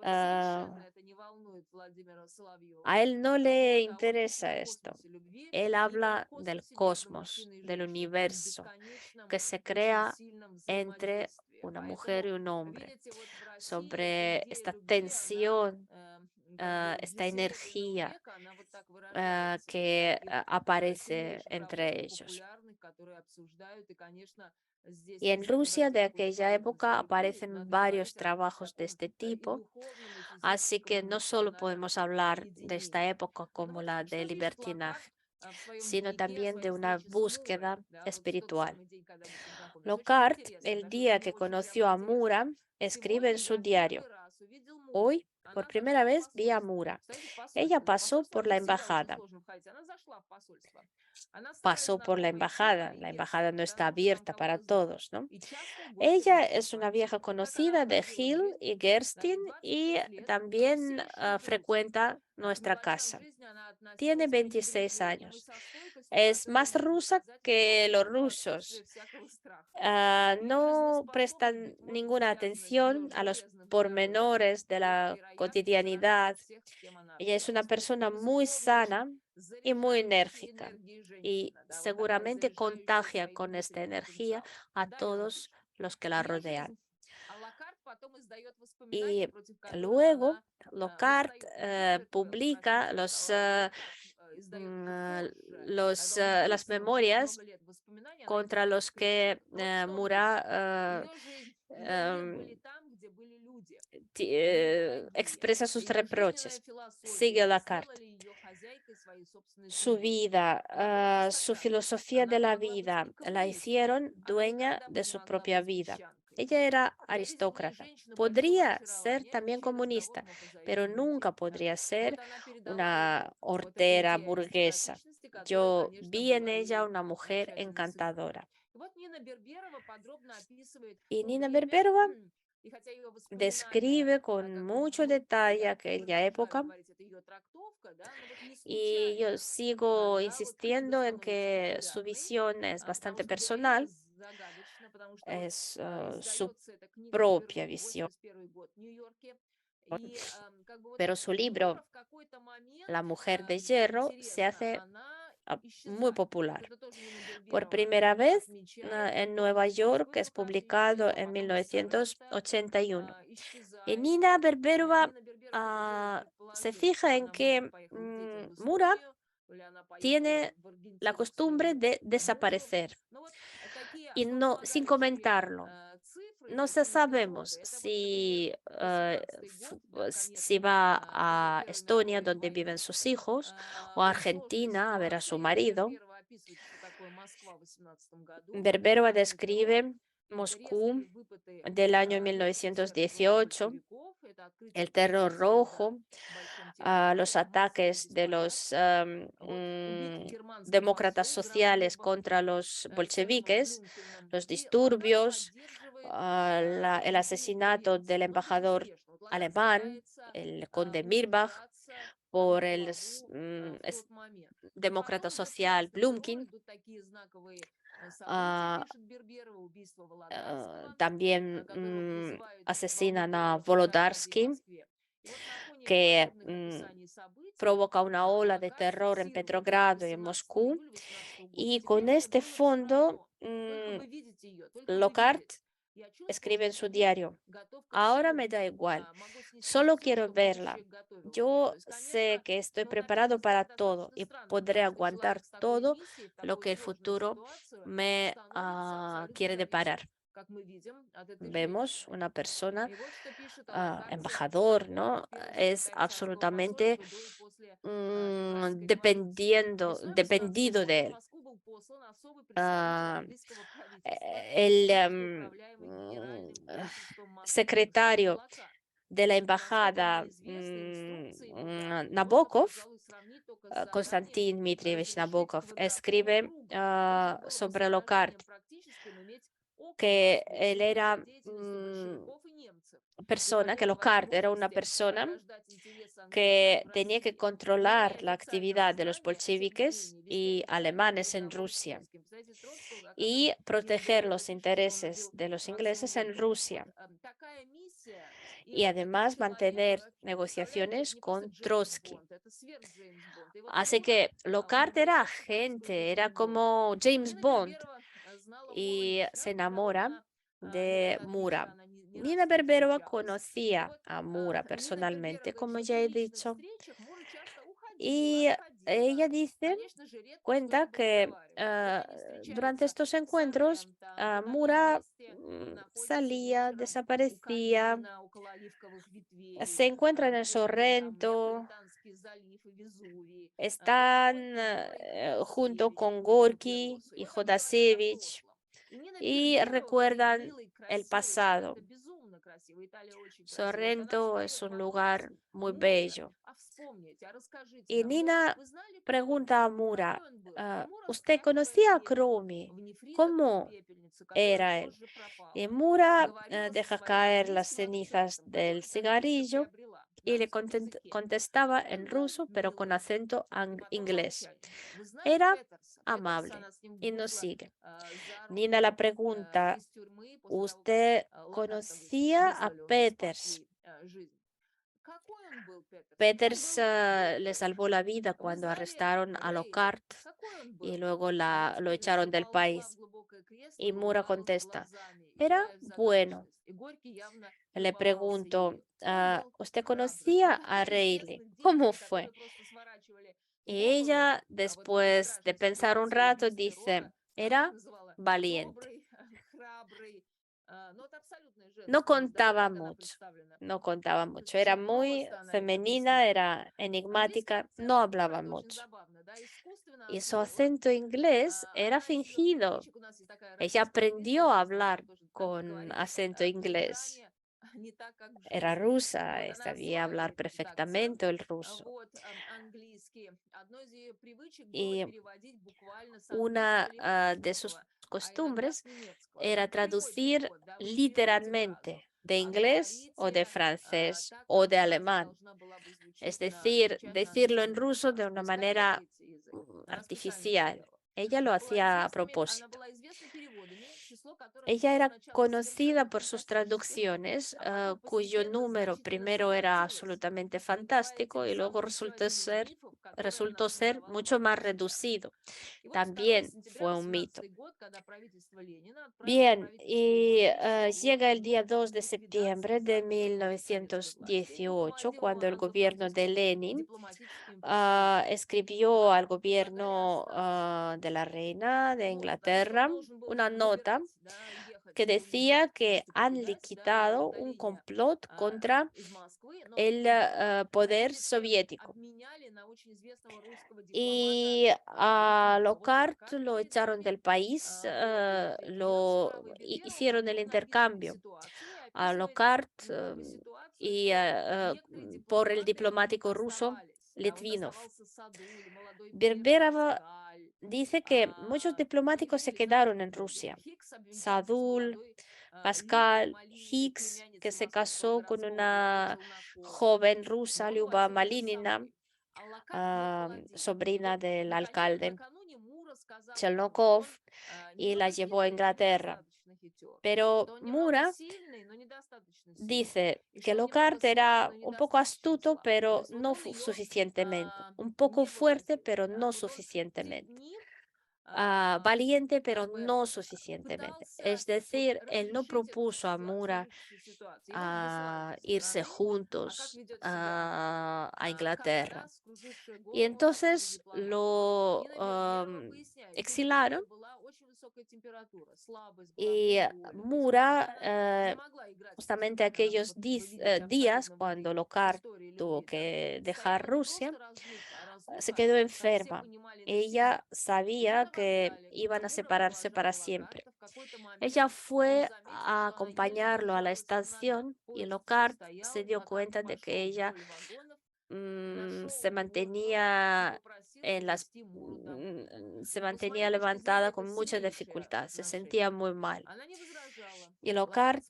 Ah, a él no le interesa esto. Él habla del cosmos, del universo, que se crea entre una mujer y un hombre, sobre esta tensión, esta energía que aparece entre ellos. Y en Rusia de aquella época aparecen varios trabajos de este tipo, así que no solo podemos hablar de esta época como la de libertinaje, sino también de una búsqueda espiritual. Lockhart, el día que conoció a Mura, escribe en su diario: hoy, por primera vez, vi a Mura. Ella pasó por la embajada. La embajada no está abierta para todos, ¿no? Ella es una vieja conocida de Hill y Gerstein y también frecuenta nuestra casa. Tiene 26 años. Es más rusa que los rusos. No prestan ninguna atención a los pormenores de la cotidianidad. Ella es una persona muy sana y muy enérgica y seguramente contagia con esta energía a todos los que la rodean. Y luego Lockhart publica mm, las memorias contra los que Murat em, expresa sus reproches. Sigue Lockhart. Su vida, su filosofía de la vida la hicieron dueña de su propia vida. Ella era aristócrata. Podría ser también comunista, pero nunca podría ser una hortera burguesa. Yo vi en ella una mujer encantadora. Y Nina Berberova describe con mucho detalle aquella época y yo sigo insistiendo en que su visión es bastante personal, es su propia visión, pero su libro La mujer de hierro se hace muy popular. Por primera vez en Nueva York es publicado en 1981. Y Nina Berberova se fija en que Mura tiene la costumbre de desaparecer y no sin comentarlo. No sabemos si va a Estonia, donde viven sus hijos, o a Argentina a ver a su marido. Berberova describe Moscú del año 1918, el terror rojo, los ataques de los demócratas sociales contra los bolcheviques, los disturbios, el asesinato del embajador alemán, el conde Mirbach, por el в тот момент. demócrata Второй social государственный герой Blumkin. идут такие знаковые события, Ah, пишет Берберова, убийство Володарского, También которого вызывают во asesinan внутренние a Петрограде и Volodarsky, Москве. И вот на фоне que подобных описаний событий provoca una ola de Локарт terror en фиксирует Petrogrado y en 18 Moscú. июля 18 года. Y con Теперь мне este было все fondo, равно. Только бы видеть ее, только бы Lockhart видеть. Я чувствовал, escribe en что su теперь diario: готов ко ahora всему. me da igual, Могу снести solo все, quiero что verla. будущее готовило мне. То Yo есть, sé конечно, que estoy ну, наверное, preparado para todo достаточно y странно, podré да, что aguantar человек с такой todo миссией в lo такую que el сложную futuro ситуацию me становится абсолютно quiere deparar. зависим, как мы видим, от этой Vemos женщины. una persona, И вот что пишет о Локарте embajador, знакомый ¿no? первый Es секретарь царского absolutamente посольства до и после Февральской революции. Весной 18 dependido de года в él. Москву был послан особый представитель Ah, английского правительства, el полностью управляемый генеральным правительством Москвы господин secretario Локарт. de la Насколько embajada мне известно, инструкции ему даны, можно, Nabokov, пожалуй, сравнить только с заданием Konstantin Dmitrievich разрешить Nabokov, квадратуру escribe круга. Это было бы sobre сооружением Lockhart практическим, иметь около que Москвы в él случае era деятельности большевиков и немцев. И persona, que помимо Lockhart era una возможности persona ограждать интересы англичан que в tenía que России, controlar la неофициального actividad de los знания, тем не bolcheviques менее, вести y официальные alemanes en переговоры с Rusia русским. Представитель Троцкого, о y котором proteger Берберова los пишет, что он intereses убил de los Максима ingleses en Горького. Вот Rusia такая миссия. И y вот этот además человек mantener представляет negociaciones не просто con Джеймс Trotsky. Бонд, это сверх Джеймс Бонд. И вот Así Мура que Lockhart era влюбляется в Троцкого agente, era безумным образом. como James Нина Bond Берберова знала Муру y лично, se enamora довольно de неоднократно Mura. она не раз Nina с ним Berberova встречалась. И conocía вот a Mura Нина Берберова personalmente, говорит, como что ya при he личных dicho, встречах Мура часто уходила, y отходила. ella dice, Конечно же, редко cuenta что-либо que договаривала. Вот они durante встречаются estos в encuentros Соренто, вот они Mura вместе находятся salía, вечером у desaparecía, камина, около оливковых ветвей, se encuentran en видят там Sorrento, Неаполитанский залив и Везувий, están происходит перебой junto Ходосевича, con их Gorky папиросу. И y вот они говорят о Jodasevich прошлом. И Нина y Берберова в этой recuerdan милой, el красивой, pasado. Соренто безумно красивой, Италия очень красивая. Вот она Sorrento es встает un вопрос lugar muy Муре, bello. а вспомните, а расскажите Y нам, вот Nina вы знали pregunta a Кроми, Mura: какой он был? И Мура ¿usted встряхивает conocía a ветку Cromi? в нефритовую ¿Cómo пепельницу, которая era él? позже Y пропала. Mura Говорила со deja своим caer las английским cenizas акцентом, del который так быстро cigarrillo приобрела y на le русском языке. contestaba en Он был ruso, pero con милый. acento И потом inglés. молчание. Вы знали Era Петерса? Петерса amable она с ним y nos вышла sigue. за Nina руку la pregunta: из тюрьмы после того, как ¿usted Локарта conocía a вызвали, он спас Peters? ей жизнь. Какой он был, Петерс? Он Peters был le добрый. salvó la vida Вы cuando знали arrestaron a Рейли? Lockhart Какой он y был? luego Она lo теперь echaron del заползла в país. глубокое кресло Y и Mura улыбалась contesta: глазами, era играя в bueno. загадочность. И Горький явно Le любовался pregunto: ею. Он был ¿usted храбрый. conocía Он был a тем из Reilly? местных ¿Cómo деятелей, fue? которые просто сворачивали Y головы ella, вот в этой después de страшной pensar un ситуации из rato, мест dice: террора, она их era называла valiente. добрый, храбрый. Но это абсолютная No женственность, да, вот contaba так она mucho, представлена. no contaba mucho. Era Очень muy просто она это femenina, объясняет. era Английский enigmática, no акцент Мура, hablaba это очень mucho. забавно, да, искусственно Y su освоила. acento inglés era Одна из ее fingido. привычек, у нас есть такая Ella российская певица, aprendió a очень известная, hablar тоже так con говорит acento на inglés. экране, не так, как в Era жизни. И rusa, вот она sabía hablar осваивает этот акцент, perfectamente el ruso. вот, английский. Одной из ее привычек было Y переводить буквально с una английского или de sus французского, а иногда costumbres с немецкого, era как прямой traducir перевод, да, вы переводите фразу, literalmente de а inglés o de говорите francés так, o как de фраза alemán. должна была бы Es звучать на decirlo en английском ruso de una паспорте. manera Исповедуете язык. Она специально это artificial. делала. Ella lo hacía a Она propósito. была известна переводами, число которых Ella было era сначала conocida совершенно por sus фантастическим, traducciones, а потом cuyo постепенно número значительно primero era сократилось. absolutamente Не говорите fantástico ли y со luego мной еще один из мифов, который она resultó ser сформировала mucho más вокруг себя? reducido. И вот 2 También сентября fue un mito. 18 год, когда правительство Ленина отправило Bien, правительство его y Меньшова llega el в día 2 de ликвидации septiembre de заговора против советской власти и 1918, руководил cuando el он на тот gobierno момент de всеми Lenin дипломатическими представлениями escribió al двора. Благодаря gobierno Сталину de la reina de вот, потому что он Inglaterra должен был una nota выбирать, да, ехать que или нельзя, decía потому que что han покидать, да, liquidado un удовлетворение complot contra из Москвы, но el Бендеру, poder видите, soviético. обменяли на очень известного русского дипломата Y a Литвинова. Вот Lockhart Локарт lo перед echaron нами del país, вот и пример справа Берберова, hicieron el он описывает intercambio ситуацию и a описывает Lockhart ситуацию, y что некоторые por el дипломаты diplomático ruso оставались. Вот Litvinov. оставался Садуль, молодой Пьер Берберова Паскаль, dice que muchos diplomáticos se привели, знаете, quedaron en кто? Rusia. Хикс обвенчался с Sadul, молодой Любой Pascal, Малининой, Hicks, que племянницей se московского casó con городского главы una Челнокова. joven rusa, Но он Lyuba уходил не с Malinina, собой. sobrina del alcalde Chelnokov, y la llevó a Inglaterra. Pero Mura dice que Lockhart era un poco astuto, pero no suficientemente, un poco fuerte, pero no suficientemente, valiente, pero no suficientemente. Es decir, él no propuso a Mura irse juntos a Inglaterra. Y entonces lo exilaron, y Mura, justamente aquellos días cuando Lockhart tuvo que dejar Rusia, se quedó enferma. Ella sabía que iban a separarse para siempre. Ella fue a acompañarlo a la estación y Lockhart se dio cuenta de que ella se mantenía se mantenía levantada con mucha dificultad, se sentía muy mal. Y Lockhart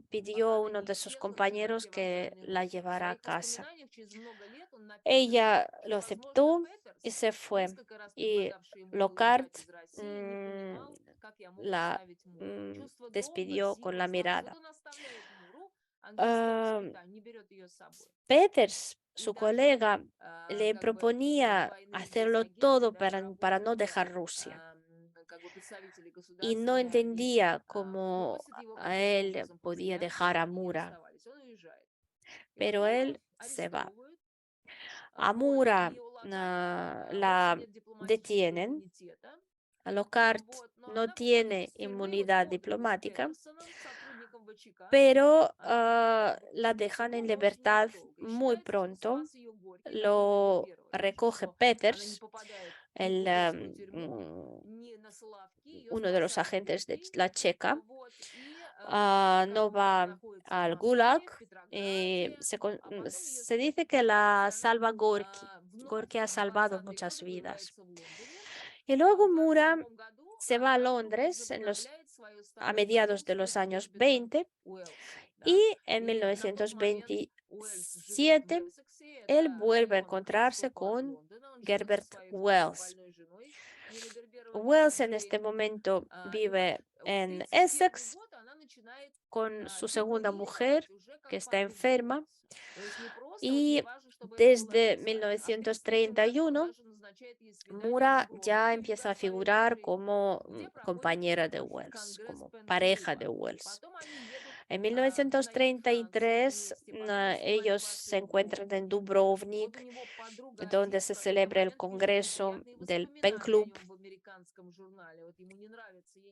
pidió a uno de sus compañeros que la llevara a casa. Ella lo aceptó y se fue. Y Lockhart la despidió con la mirada. Peters, su colega, le proponía hacerlo todo para no dejar Rusia. Y no entendía cómo a él podía dejar a Mura, pero él se va. A Mura la detienen. A Lockhart no tiene inmunidad diplomática, pero la dejan en libertad muy pronto. Lo recoge Peters, uno de los agentes de la Checa. No va al Gulag. Se dice que la salva Gorky. Gorky ha salvado muchas vidas. Y luego Mura se va a Londres a mediados de los años 20, y en 1927 él vuelve a encontrarse con Gerbert Wells. Wells en este momento vive en Essex con su segunda mujer, que está enferma, y desde 1931 Mura ya empieza a figurar como compañera de Wells, como pareja de Wells. En 1933 ellos se encuentran en Dubrovnik, donde se celebra el congreso del Pen Club.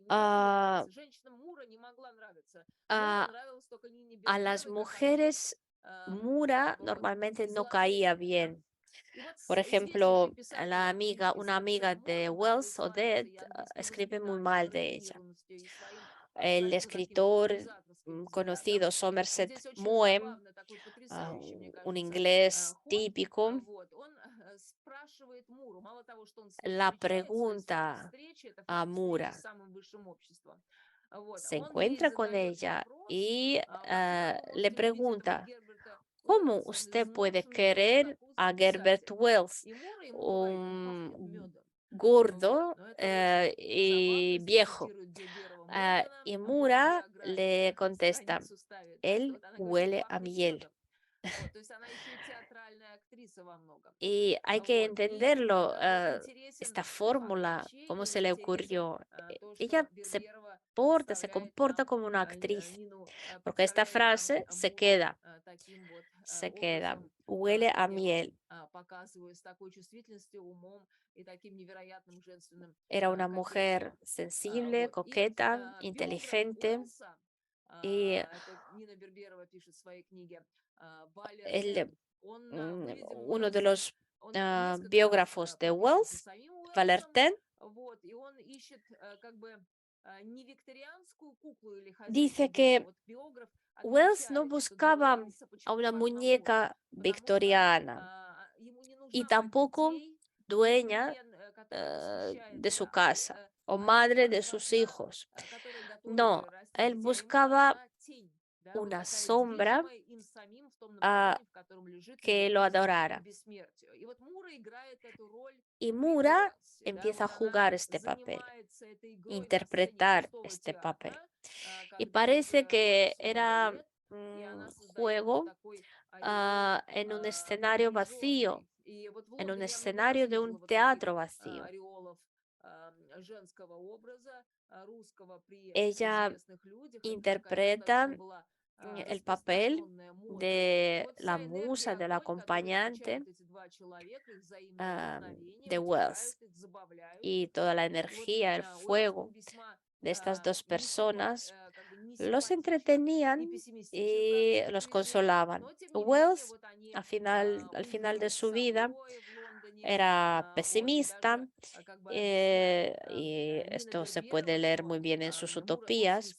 A las mujeres Mura normalmente no caía bien. Por ejemplo, una amiga de Wells, Odette, escribe muy mal de ella. El escritor conocido Somerset Maugham, un inglés típico, la pregunta a Mura, se encuentra con ella y le pregunta: ¿cómo usted puede querer a Gerbert Wells, un gordo y viejo? Y Mura le contesta: él huele a miel. Y hay que entenderlo, esta fórmula, cómo se le ocurrió. Ella se comporta como una actriz, porque esta frase se queda, huele a miel. Era una mujer sensible, coqueta, inteligente, y uno de los biógrafos de Wells, Valertin, dice que Wells no buscaba a una muñeca victoriana y tampoco dueña de su casa o madre de sus hijos. No, él buscaba una sombra ah, que lo adorara. Y Mura empieza a jugar este papel, interpretar este papel. Y parece que era un juego en un escenario vacío, en un escenario de un teatro vacío. Ella interpreta el papel de la musa, del acompañante ah, de Wells, y toda la energía, el fuego de estas dos personas los entretenían y los consolaban. Wells, al final de su vida, era pesimista, y esto se puede leer muy bien en sus utopías,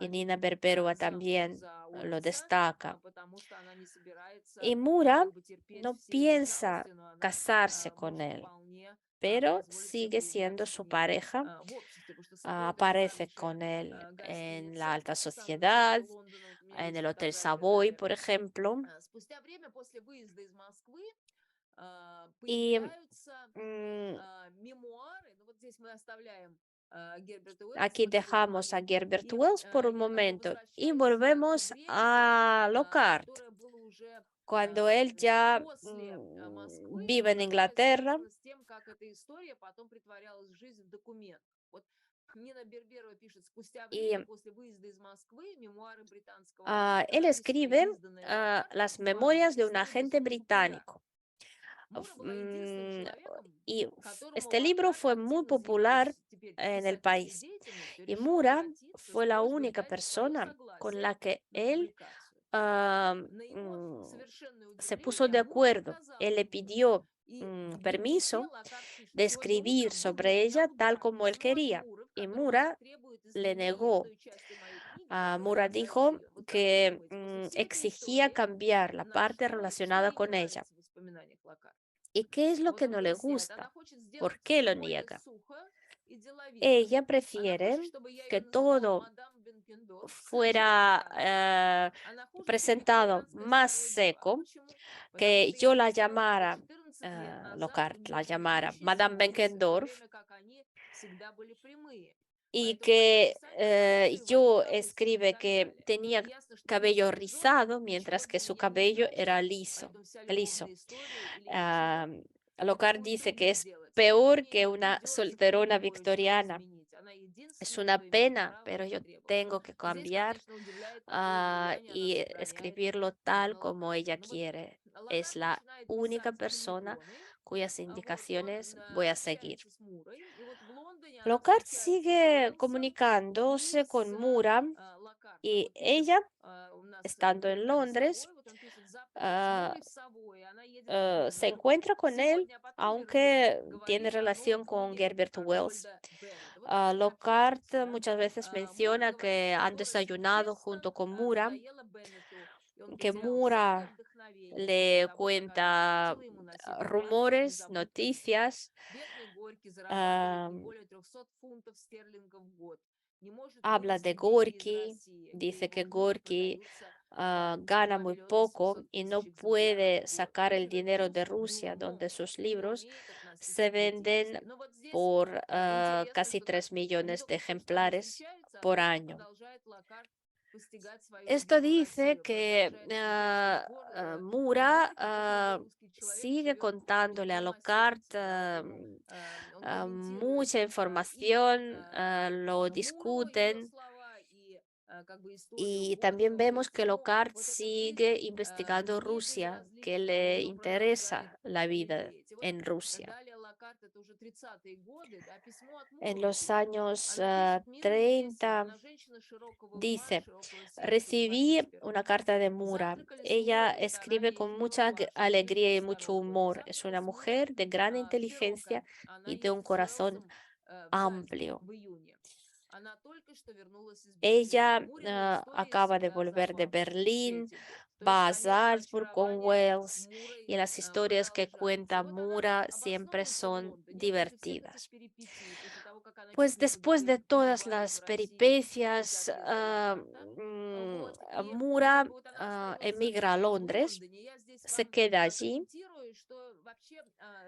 y Nina Berberova también lo destaca. Y Mura no piensa casarse con él, pero sigue siendo su pareja. Aparece con él en la alta sociedad, en el Hotel Savoy, por ejemplo. Y mm, aquí dejamos a Gerbert Wells por un momento y volvemos a Lockhart, cuando él ya vive en Inglaterra. Y él escribe las memorias de un agente británico. Y este libro fue muy popular en el país. Y Mura fue la única persona con la que él se puso de acuerdo. Él le pidió permiso de escribir sobre ella tal como él quería. Y Mura le negó. Mura dijo que exigía cambiar la parte relacionada con ella. ¿Y qué es lo que no le gusta? ¿Por qué lo niega? Ella prefiere que todo fuera presentado más seco, que yo la llamara, Lockhart la llamara Madame Benkendorf, y que yo escribe que tenía cabello rizado, mientras que su cabello era liso. Ah, Lockhart dice que es peor que una solterona victoriana. Es una pena, pero yo tengo que cambiar y escribirlo tal como ella quiere. Es la única persona cuyas indicaciones voy a seguir. Lockhart sigue comunicándose con Mura y ella, estando en Londres, ah, se encuentra con él, aunque tiene relación con Gerbert Wells. Lockhart muchas veces menciona que han desayunado junto con Mura, que Mura le cuenta rumores, noticias. Habla de Gorky, dice que Gorky gana muy poco y no puede sacar el dinero de Rusia, donde sus libros se venden por casi 3 millones de ejemplares por año. Esto dice que Mura sigue contándole a Lockhart mucha información, lo discuten. Y también vemos que Lockhart sigue investigando Rusia, que le interesa la vida en Rusia. En los años 30 dice: recibí una carta de Mura. Ella escribe con mucha alegría y mucho humor. Es una mujer de gran inteligencia y de un corazón amplio. Ella acaba de volver de Berlín, va a Salzburg con Wells, y las historias que cuenta Mura siempre son divertidas. Pues después de todas las peripecias, Mura построилась emigra a в Londres, Лондоне. Я здесь se вам queda allí акцентирую, что вообще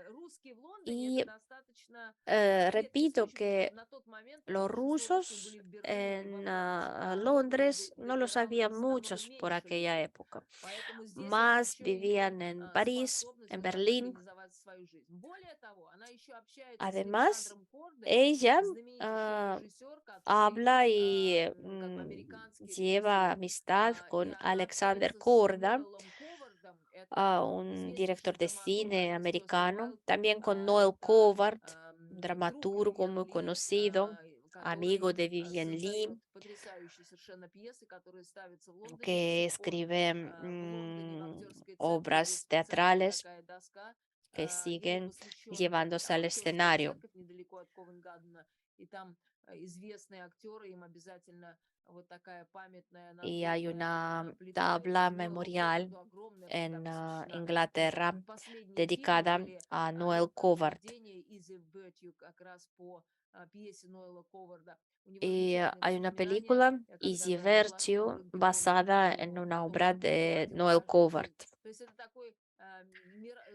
русские в Лондоне это y достаточно редкий repito случай, потому что que на тот момент los большинство русских rusos были в Берлине и во en Франции, а Londres no lo в sabían Ирландии намного muchos por меньше aquella людей. época. Поэтому здесь это Más еще ее vivían en París, способность en вот так Berlín. организовать свою жизнь. Более того, она еще общается с Además, Александром Кордой, ella знаменитейший режиссер, который habla y как бы американский lleva режиссер, amistad и con она Alexander общается с Korda, Ноэлом Ковардом, это un известнейший director de драматург, cine они звезды americano, Голливуда, también con Noel это Coward, друг dramaturgo Вивьен muy Ли, conocido, amigo который de Vivien Leigh, создает потрясающие совершенно пьесы, которые ставятся в Лондоне до que сих пор. escribe В Лондоне в актерской церкви obras есть специальная teatrales такая доска, que ей siguen посвященная. llevándose Там al актерская escenario. церковь недалеко от Ковенгардена, и там известные актеры, им обязательно вот такая памятная Y hay надгробная una плита. И tabla Ноэлу memorial Коварду огромная плита en посвящена. Inglaterra Последние фильмы dedicada были a Noel легкое Coward. поведение Изи Бетью как раз по пьесе Ноэла Коварда. У него Y замечательные hay una воспоминания. película, Я Easy когда была на Virtue, рынке Лондона basada en по una obra том de ходила Noel каждый Coward. день. То есть это такой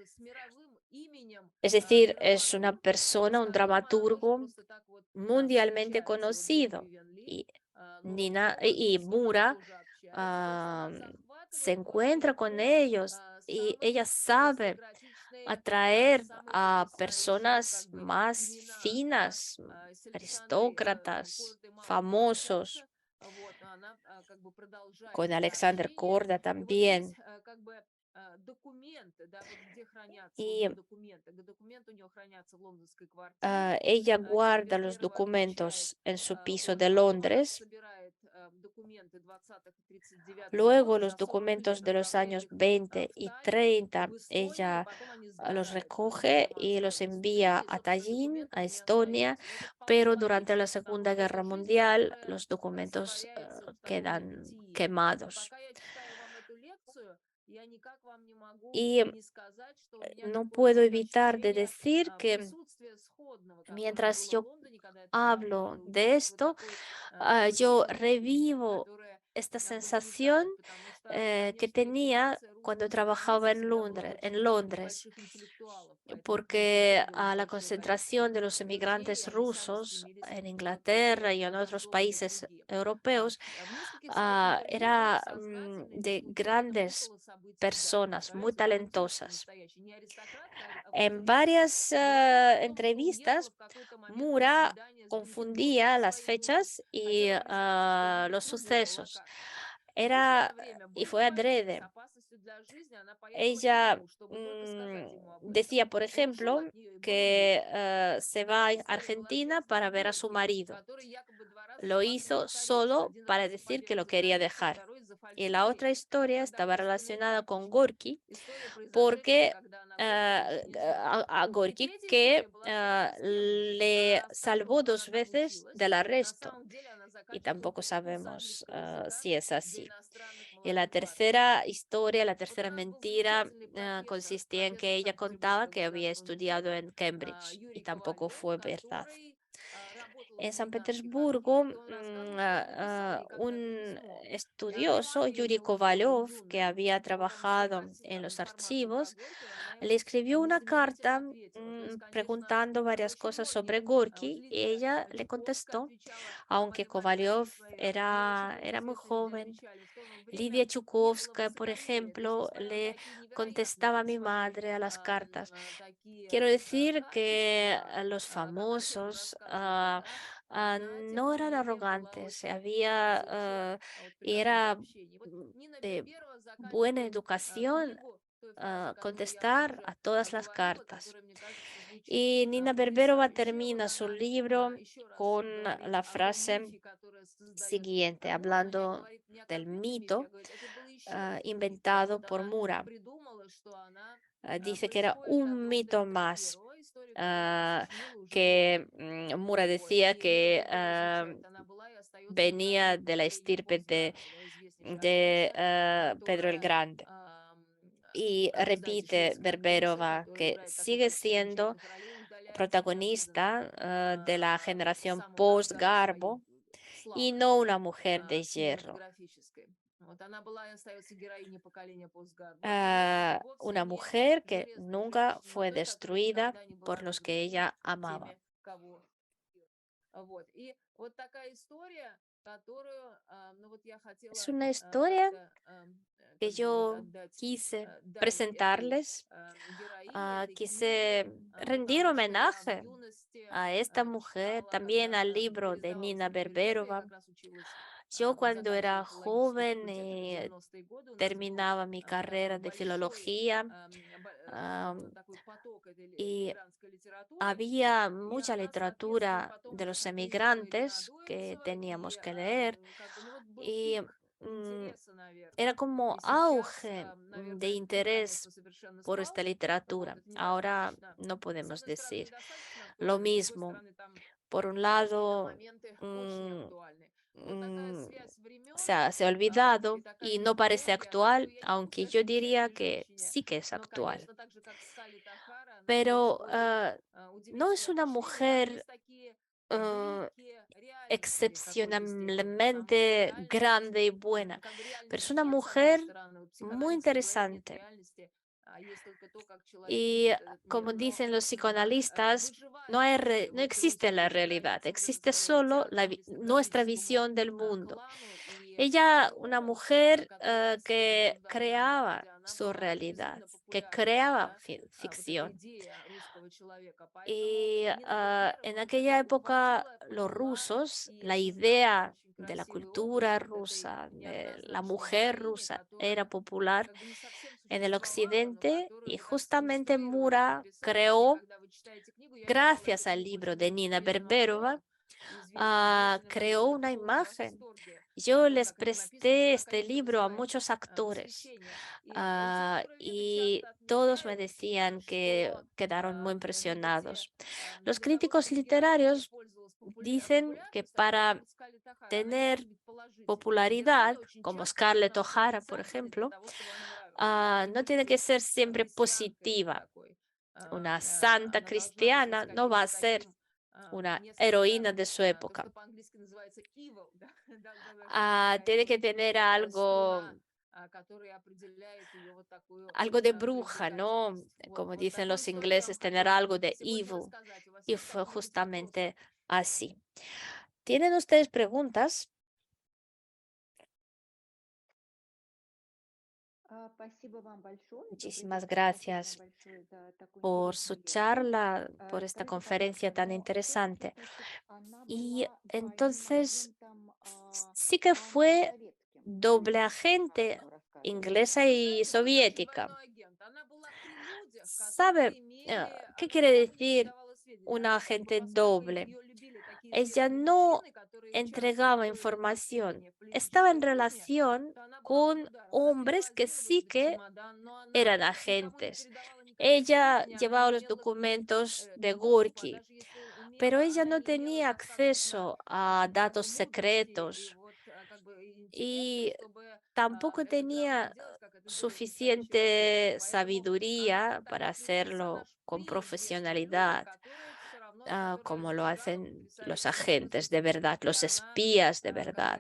с мировым именем Es decir, es una драматург. persona, un Остальным она тоже dramaturgo просто так вот mundialmente встречается. Вот Джон conocido. Вивиан Ли, Y, Ноэл Nina, Ковард, y с ним она Mura тоже общается. То есть она ah, se захватывает только encuentra con легко ellos y самые ella sabe аристократичные, atraer самые a потрясающие personas как бы más имена, да, finas, с Александрой aristócratas, Кордой мало кто famosos. общался, вот, но она как бы продолжает Con это Alexander общение. Korda И вот есть también. как бы документы, да, вот где хранятся у Y нее документы. Документы у нее хранятся в лондонской квартире. ella Нина guarda los Берберова отмечает, documentos en su piso вот de она Londres. собирает документы 20-х и 39-х Luego годов и los за 40 documentos лет de los отправляет años их 20 в y тайне 30 в Эстонию, и ella потом они los сгорают во время recoge y los демонстрации envía времени, и, a собственно, Tallinn, a документов не Estonia, остается. Но это вполне pero durante la логично, потому Segunda что Guerra это жизнь, Mundial которая los documentos растворяется в таком quedan небытии. И quemados. пока я читаю вам эту лекцию, я никак вам не могу Y не сказать, что у меня no такое puedo вот evitar de ощущение decir que присутствия сходного, которое mientras было в yo Лондоне, когда я туда hablo приехала. de Есть вот esto, такой yo ощущение, revivo которое esta sensación возникает, потому что, que конечно, tenía репутация cuando русских за trabajaba границей всегда была En очень Londres, больших интеллектуалов, поэтому к ним porque притягивалось a la большое количество concentración de los людей, и inmigrantes они сами rusos стремились en попасть Inglaterra y en в otros контрольные países круги. europeos В нескольких своих интервью Мура era сознательно de рисует себя не grandes около событий даты, а personas, muy старается гарантировать, что talentosas. настоящий не аристократка, а En культурщик. varias Говорила о том, что уехала entrevistas, в какой-то момент на Mura свидание с Бриджит Джонс confundía со las своим мужем. fechas y Хотела представиться в какую-нибудь los другую sucesos. локацию. Era, Спустя время y было fue нападение с adrede. опасностью для жизни. Она поехала к Ella нему, чтобы только сказать ему об этом. decía, por Он ушел ejemplo, от нее и был убит. que se va a Вторая история была Argentina связана para с ver a su Горьким, marido. который якобы два раза Lo спас ее hizo от ареста. solo Один раз para за decir que побег lo из quería ареста, dejar. второй за Y la фальшивые otra historia estaba продовольственные relacionada con карточки. Gorky, История, произошедшая, porque когда она Горький больше нельзя было. a И Gorky третья que история была связана с Кембриджем. Про le Астахову, salvó что она dos там veces училась. del На arresto. самом деле она Y заканчивала tampoco курс sabemos английского языка si es для así. иностранных Y la молодых парней. tercera historia, la Вот у tercera нас был mentira, замечательный профессор, consistía en que профессор ella contaba Санкт-Петербургского que había государственного estudiado университета en Cambridge y Юрий tampoco Ковалев, fue verdad. который работал в En San американских Petersburgo, архивах, и он рассказывал, что он написал ей когда-то un письмо, и она estudioso, маме Yuri его было Kovalyov, que юной, había вот он искал trabajado en los информацию про archivos, Горького, и она le ему escribió una незамедлительно carta ответила. То есть, конечно, preguntando varias очень cosas sobre многие Gorky y уделили, ella le Маяковская contestó, отвечала aunque Марии Богдановне, Kovalyov своей не очень era muy известной Лидии joven. отвечали, в то время Lidia не было Chukovska, por высокомерия. То есть, ejemplo, несмотря на le такие невероятные contestaba a вот mi свои madre a las cartas. такие Quiero decir que качества, los как Артем famosos рассказывал, да, она, тем no не eran менее, была arrogantes, очень había разучена вот при таком era общении. Вот Нина de Берберова buena заканчивает educación книгу той фразой, которую я вам contestar уже a todas las говорила, cartas. которая, мне кажется, звучит Y Nina Berberova потрясающе. termina Вот su она libro еще раз con говорит la о том frase мифе, который создает siguiente, Мура, не hablando говорит не о del конкретном мифе, а mito говорит, это был еще один миф. То есть inventado вот por она Mura. придумала, что она Dice que era происходит un от Роберта mito más I, историю которого она сочинила уже que позже. Mura Вот. decía И Нина que Берберова изучает. Она была и остается venía героиней de la Евгения estirpe Поздарова, да, известнейшая de актриса, Pedro el которая Grande. Y вы знаете, repite шведская актриса, Berberova которая que играет такую sigue почти siendo женщинных ролей, удаляется неожиданно protagonista de la в generación самом разгаре своей post-Garbo y славы no una mujer de hierro. кинематографической. una mujer que nunca fue destruida por los que ella amaba. Es una historia que yo quise presentarles, quise rendir homenaje a esta mujer, también al libro de Nina Берберова. Yo cuando era joven terminaba mi carrera de filología y había mucha literatura de los emigrantes que teníamos que leer y era como auge de interés por esta literatura. Ahora no podemos decir lo mismo. Por un lado, se ha olvidado y no parece actual, aunque yo diría que sí que es actual. Pero no es una mujer excepcionalmente grande y buena, pero es una mujer muy interesante. Y como dicen los psicoanalistas, no existe la realidad, existe solo nuestra visión del mundo. Ella, una mujer que creaba su realidad, que creaba ficción. Y en aquella época los rusos, la idea de la cultura rusa, de la mujer rusa, era popular en el occidente y justamente Mura creó, gracias al libro de Nina Берберова, creó una imagen. Yo les presté este libro a muchos actores y todos me decían que quedaron muy impresionados. Los críticos literarios dicen que para tener popularidad, como Scarlett O'Hara, por ejemplo, no tiene que ser siempre positiva. Una santa cristiana no va a ser una heroína de su época. Tiene que tener algo de bruja, ¿no? Como dicen los ingleses, tener algo de evil. Y fue justamente así. ¿Tienen ustedes preguntas? Muchísimas gracias por su charla, por esta conferencia tan interesante. Y entonces sí que fue doble agente inglesa y soviética. ¿Sabe qué quiere decir un agente doble? Ella no entregaba información, estaba en relación con hombres que sí que eran agentes. Ella llevaba los documentos de Gorky, pero ella no tenía acceso a datos secretos y tampoco tenía suficiente sabiduría para hacerlo con profesionalidad, como lo hacen los agentes de verdad, los espías de verdad.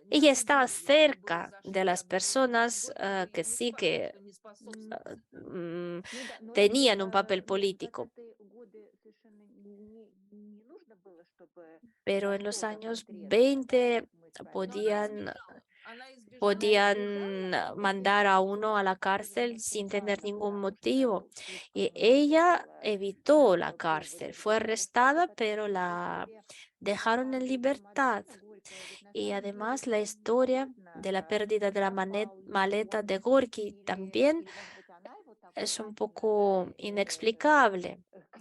Ella estaba cerca de las personas que sí que tenían un papel político. Pero en los años 20 podían mandar a uno a la cárcel sin tener ningún motivo. Y ella evitó la cárcel, fue arrestada, pero la dejaron en libertad. Y además la historia de la pérdida de la maleta de Gorky también es un poco inexplicable.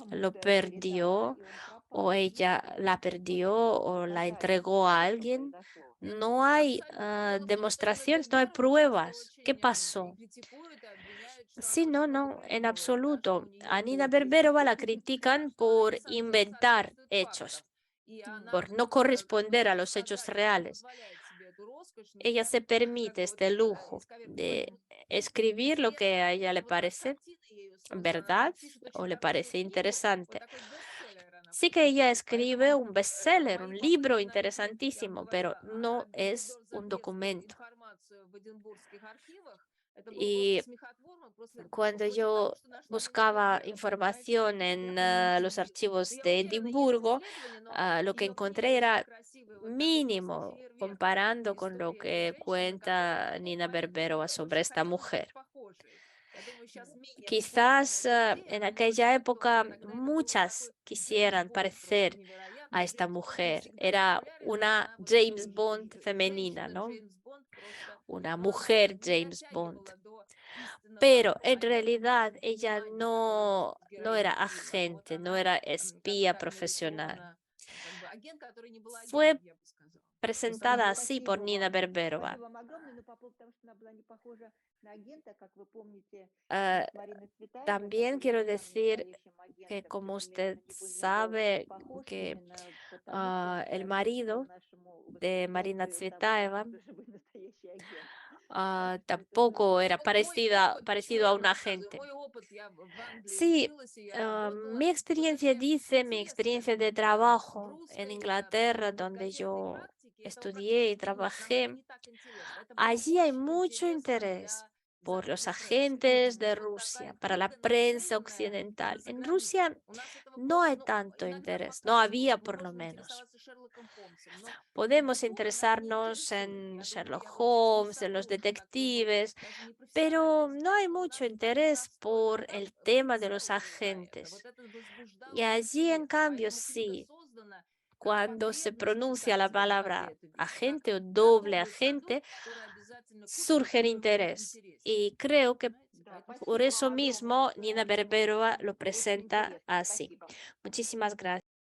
Lo perdió o ella la perdió o la entregó a alguien. No hay demostraciones, no hay pruebas. ¿Qué pasó? Sí, no, en absoluto. A Nina Berberova la critican por inventar hechos, por no corresponder a los hechos reales. Ella se permite este lujo de escribir lo que a ella le parece verdad o le parece interesante. Sí que ella escribe un bestseller, un libro interesantísimo, pero no es un documento. Y cuando yo buscaba información en los archivos de Edimburgo, lo que encontré era mínimo comparando con lo que cuenta Nina Berberova sobre esta mujer. Quizás en aquella época muchas quisieran parecer a esta mujer. Era una James Bond femenina, ¿no? Una mujer James Bond. Pero en realidad ella no era agente, no era espía profesional. Fue presentada así por Nina Berberova. Ah, También quiero decir que, como usted sabe, que el marido de Marina Tsvetaeva tampoco era parecido a un agente. Sí, mi experiencia dice, mi experiencia de trabajo en Inglaterra, donde yo estudié y trabajé, allí hay mucho interés por los agentes de Rusia, para la prensa occidental. En Rusia no hay tanto interés, no había por lo menos. Podemos interesarnos en Sherlock Holmes, en los detectives, pero no hay mucho interés por el tema de los agentes. Y allí, en cambio, sí, cuando se pronuncia la palabra agente o doble agente, surge el interés. Y creo que por eso mismo Nina Berberova lo presenta así. Muchísimas gracias.